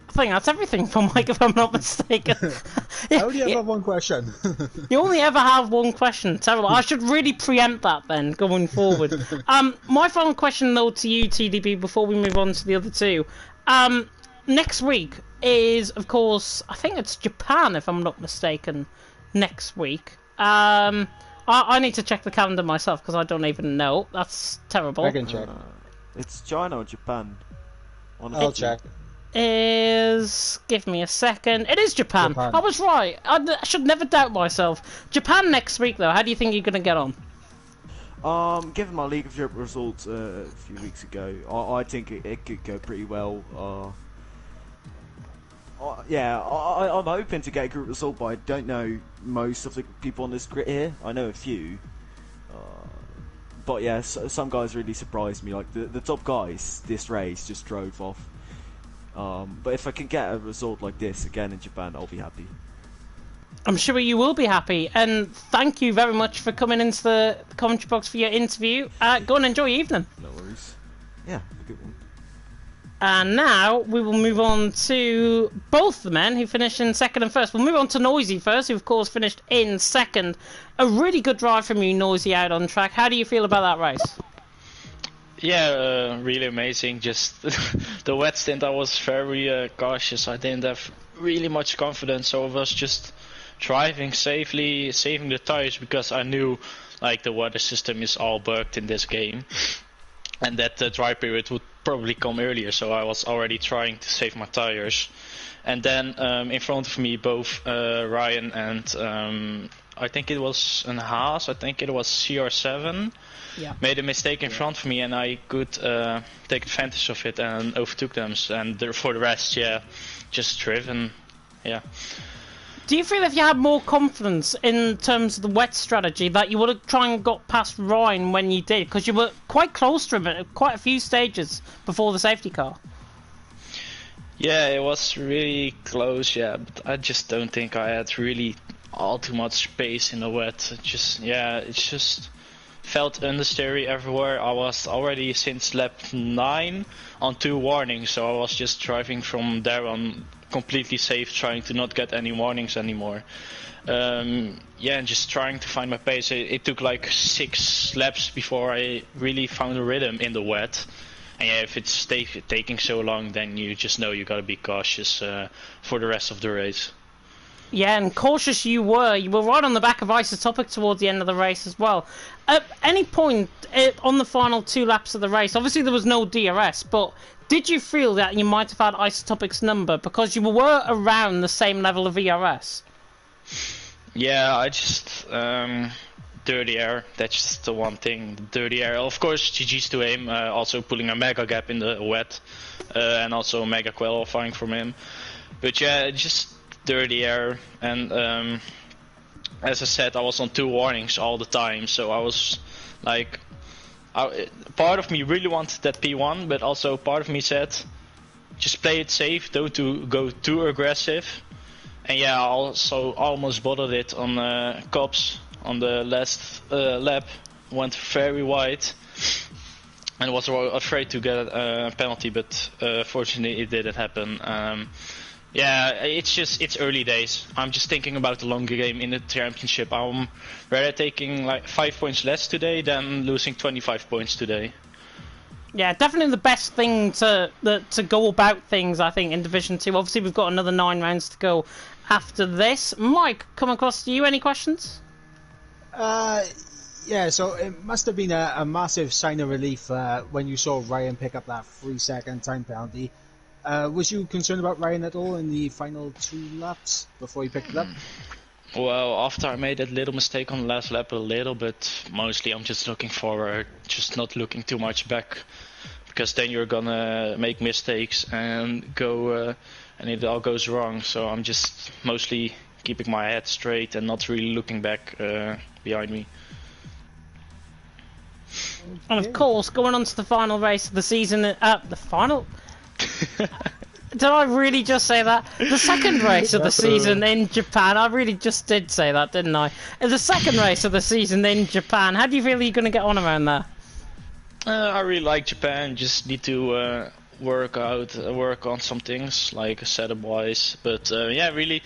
Speaker 1: I think that's everything from Mike, if I'm not mistaken.
Speaker 2: I only have one question.
Speaker 1: You only ever have one question. Terrible. I should really preempt that then, going forward. My final question, though, to you, TDB, before we move on to the other two. Next week is, of course, I think it's Japan, if I'm not mistaken, next week. I need to check the calendar myself, because I don't even know. That's terrible.
Speaker 2: I can check.
Speaker 3: It's China or Japan?
Speaker 2: I'll check.
Speaker 1: Give me a second. It is Japan. I was right. I should never doubt myself. Japan next week, though. How do you think you're going to get on?
Speaker 3: Given my League of Europe results a few weeks ago, I think it could go pretty well. I'm hoping to get a group result, but I don't know most of the people on this grid here. I know a few. But yeah, some guys really surprised me. Like the top guys this race just drove off. But if I can get a result like this again in Japan, I'll be happy.
Speaker 1: I'm sure you will be happy, and thank you very much for coming into the commentary box for your interview. Go and enjoy your evening.
Speaker 3: No worries. Yeah, a good one.
Speaker 1: And now we will move on to both the men who finished in second and first. We'll move on to Noisy first, who of course finished in second. A really good drive from you, Noisy, out on track. How do you feel about that race?
Speaker 4: Yeah, really amazing. Just the wet stint, I was very cautious. I didn't have really much confidence, so I was just driving safely, saving the tires, because I knew like the weather system is all bugged in this game, and that the dry period would probably come earlier. So I was already trying to save my tires, and then in front of me both Ryan and I think it was an Haas. I think it was CR7. Yeah. Made a mistake in front of me, and I could take advantage of it and overtook them. And for the rest, just driven. Yeah.
Speaker 1: Do you feel if you had more confidence in terms of the wet strategy that you would have tried and got past Ryan when you did? Because you were quite close to him at quite a few stages before the safety car.
Speaker 4: Yeah, it was really close. Yeah, but I just don't think I had really all too much space in the wet. It just felt understeery everywhere. I was already since lap 9 on 2 warnings, so I was just driving from there on completely safe, trying to not get any warnings anymore. And just trying to find my pace. It took like 6 laps before I really found a rhythm in the wet. And yeah, if it's taking so long, then you just know you gotta be cautious for the rest of the race.
Speaker 1: Yeah, and cautious you were. You were right on the back of Isotopic towards the end of the race as well. At any point on the final 2 laps of the race, obviously there was no DRS, but did you feel that you might have had Isotopic's number because you were around the same level of ERS?
Speaker 4: Yeah, I just dirty air. That's just the one thing. The dirty air. Of course, GG's to him. Also pulling a mega gap in the wet, and also mega qualifying from him. But yeah, just dirty air. And as I said, I was on 2 warnings all the time. So I was like, part of me really wanted that P1, but also part of me said, just play it safe. Don't go too aggressive. And yeah, I also almost bottled it on cops on the last lap. Went very wide and was afraid to get a penalty, but fortunately it didn't happen. Yeah, it's early days. I'm just thinking about the longer game in the championship. I'm rather taking like 5 points less today than losing 25 points today.
Speaker 1: Yeah, definitely the best thing to go about things, I think, in Division 2. Obviously, we've got another 9 rounds to go after this. Mike, come across to you. Any questions?
Speaker 2: Yeah, so it must have been a massive sign of relief when you saw Ryan pick up that 3-second time penalty. Was you concerned about Ryan at all in the final 2 laps before he picked it up?
Speaker 4: Well, after I made that little mistake on the last lap a little bit, mostly I'm just looking forward, just not looking too much back, because then you're gonna make mistakes and go and it all goes wrong. So I'm just mostly keeping my head straight and not really looking back behind me.
Speaker 1: And of course, going on to the final race of the season, the final... Did I really just say that? The second race of the season in Japan. I really just did say that, didn't I? The second race of the season in Japan. How do you feel you're going to get on around there?
Speaker 4: I really like Japan. Just need to work on some things like setup wise. But yeah, really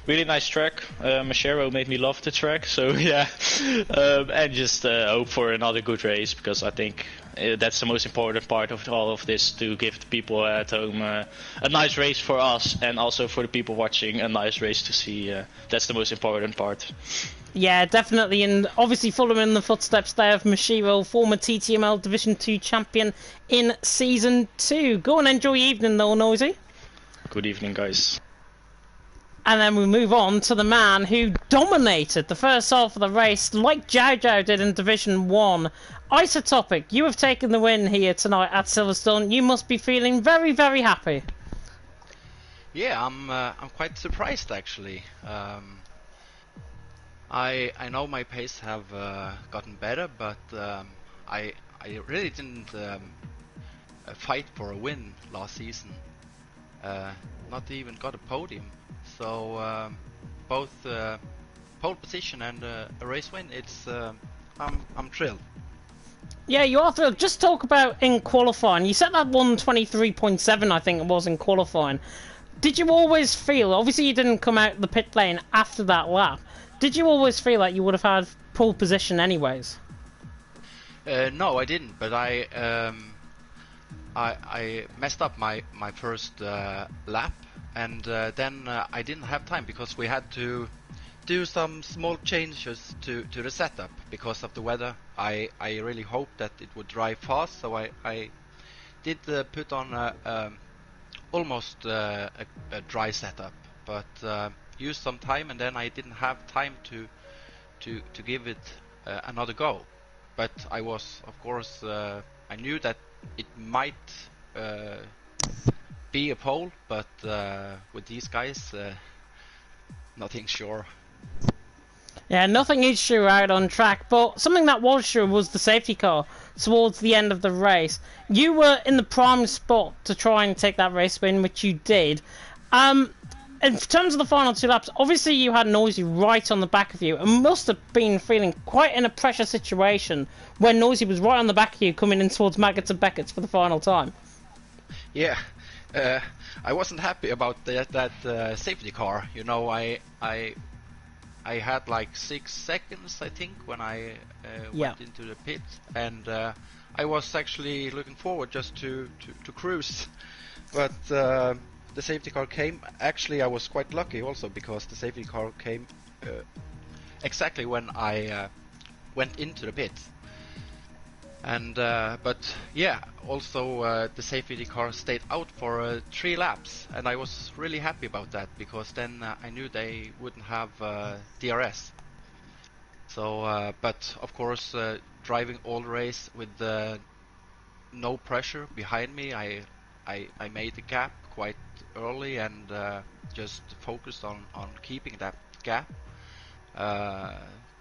Speaker 4: nice track. Machero made me love the track. So yeah, and just hope for another good race, because I think that's the most important part of all of this, to give the people at home a nice race for us, and also for the people watching a nice race to see. That's the most important part.
Speaker 1: Yeah, definitely, and obviously following in the footsteps there of Mashiro, former TTML Division 2 champion in Season 2. Go and enjoy your evening though, Noisy.
Speaker 4: Good evening, guys.
Speaker 1: And then we move on to the man who dominated the first half of the race, like Jiao Jiao did in Division 1. Isotopic, you have taken the win here tonight at Silverstone. You must be feeling very, very happy.
Speaker 5: Yeah, I'm quite surprised actually. I know my pace have gotten better, but I really didn't fight for a win last season. Not even got a podium. So both pole position and a race win, it's I'm thrilled.
Speaker 1: Yeah, you are thrilled. Just talk about in qualifying. You set that 123.7, I think it was, in qualifying. Did you always feel, obviously you didn't come out the pit lane after that lap, did you always feel like you would have had pole position anyways?
Speaker 5: No, I didn't, but I messed up my first lap, and then I didn't have time because we had to do some small changes to the setup because of the weather. I really hoped that it would dry fast, so I did put on almost a dry setup, but used some time, and then I didn't have time to give it another go. But I was, of course, I knew that it might be a pole, but with these guys, nothing's sure.
Speaker 1: Yeah, nothing is sure out on track, but something that was sure was the safety car towards the end of the race. You were in the prime spot to try and take that race win, which you did. In terms of the final 2 laps, obviously you had Noisy right on the back of you and must have been feeling quite in a pressure situation when Noisy was right on the back of you coming in towards Maggots and Beckett's for the final time.
Speaker 5: Yeah, I wasn't happy about that safety car. You know, I had like 6 seconds, I think, when I went into the pit, and I was actually looking forward just to cruise. But the safety car came, actually I was quite lucky also, because the safety car came exactly when I went into the pit. And but yeah, also the safety car stayed out for 3 laps, and I was really happy about that, because then I knew they wouldn't have DRS. So, but of course, driving all the race with no pressure behind me, I made the gap quite early, and just focused on keeping that gap.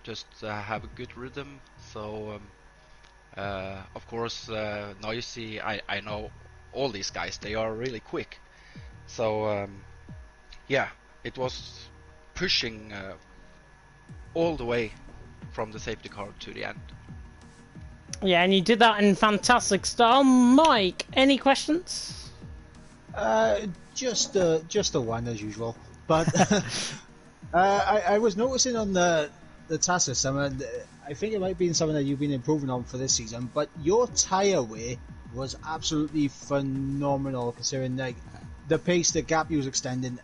Speaker 5: Just have a good rhythm. So of course, Noisy, I know all these guys, they are really quick. So yeah, it was pushing all the way from the safety car to the end.
Speaker 1: Yeah, and you did that in fantastic style. Mike, any questions?
Speaker 2: Just a one as usual. But I was noticing on the task system, and I think it might be something that you've been improving on for this season. But your tyre wear was absolutely phenomenal, considering like the pace, the gap you was extending,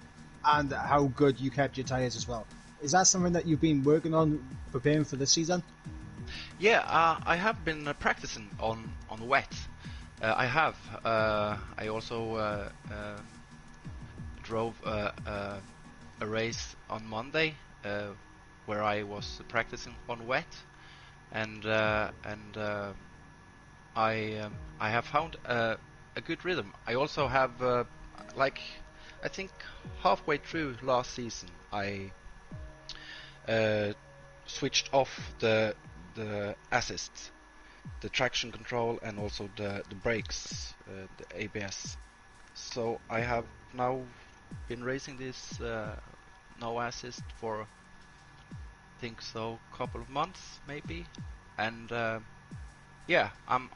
Speaker 2: and how good you kept your tyres as well. Is that something that you've been working on, preparing for this season?
Speaker 5: Yeah, I have been practicing on wet. I have. I also drove a race on Monday where I was practicing on wet, and I have found a good rhythm. I also have like I think halfway through last season I switched off the assists, the traction control, and also the brakes, the ABS. So I have now been racing this no assist for I think so couple of months maybe, and yeah, I'm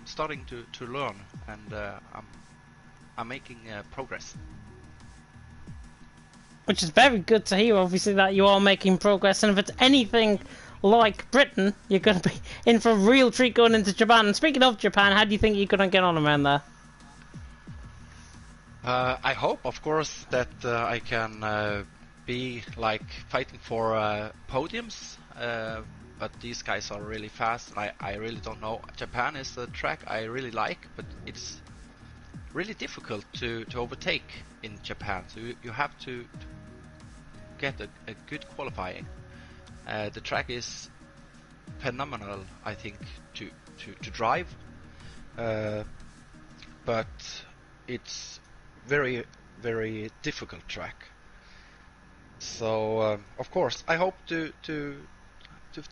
Speaker 5: starting to learn, and I'm making progress.
Speaker 1: Which is very good to hear, obviously, that you are making progress. And if it's anything like Britain, you're going to be in for a real treat going into Japan. And speaking of Japan, how do you think you're going to get on around there?
Speaker 5: I hope, of course, that I can be like fighting for podiums. But these guys are really fast. I really don't know. Japan is a track I really like, but it's really difficult to overtake in Japan. So you have to get a good qualifying. The track is phenomenal, I think, to drive, but it's very, very difficult track. So of course I hope to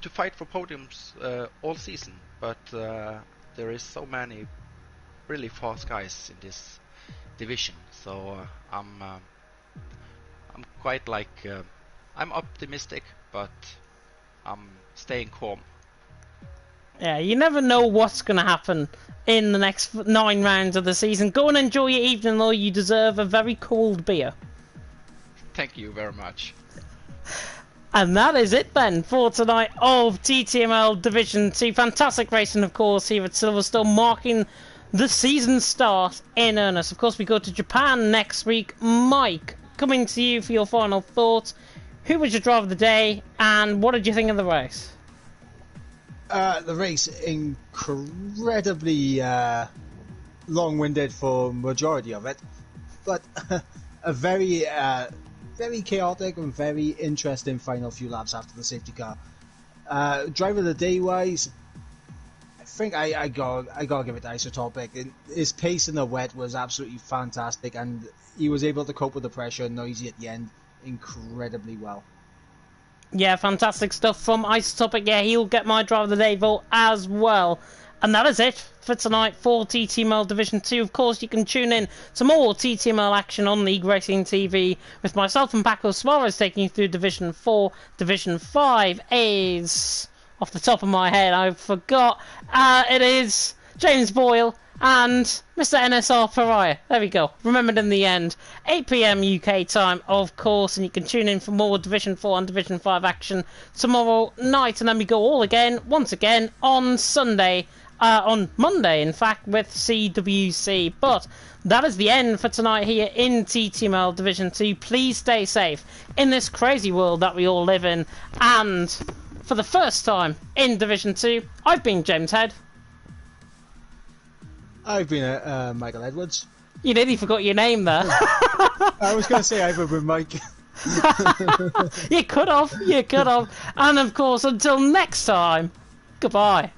Speaker 5: fight for podiums all season, but there is so many really fast guys in this division, so I'm quite like I'm optimistic, but I'm staying calm.
Speaker 1: Yeah, you never know what's going to happen in the next 9 rounds of the season. Go and enjoy your evening, though. You deserve a very cold beer.
Speaker 5: Thank you very much.
Speaker 1: And that is it then for tonight of TTML Division 2. Fantastic racing, of course, here at Silverstone, marking the season start in earnest. Of course, we go to Japan next week. Mike, coming to you for your final thoughts. Who was your driver of the day, and what did you think of the race?
Speaker 2: The race, incredibly long-winded for majority of it, but a very chaotic and very interesting final few laps after the safety car. Driver of the day wise, I think I gotta give it to Isotopic. His pace in the wet was absolutely fantastic, and he was able to cope with the pressure and Noisy at the end incredibly well.
Speaker 1: Yeah, fantastic stuff from Isotopic. Yeah, he'll get my driver of the day vote as well. And that is it for tonight for TTML Division 2. Of course, you can tune in to more TTML action on League Racing TV with myself and Paco Suarez taking you through Division 4. Division 5 is, off the top of my head, I forgot. It is James Boyle and Mr. NSR Pariah. There we go. Remembered in the end. 8 PM UK time, of course, and you can tune in for more Division 4 and Division 5 action tomorrow night, and then we go all again, once again, on Sunday on Monday, in fact, with CWC. But that is the end for tonight here in TTML Division 2. Please stay safe in this crazy world that we all live in. And for the first time in Division 2, I've been James Head.
Speaker 2: I've been Michael Edwards.
Speaker 1: You nearly forgot your name there.
Speaker 2: I was going to say I've been Mike.
Speaker 1: You could have. And of course, until next time, goodbye.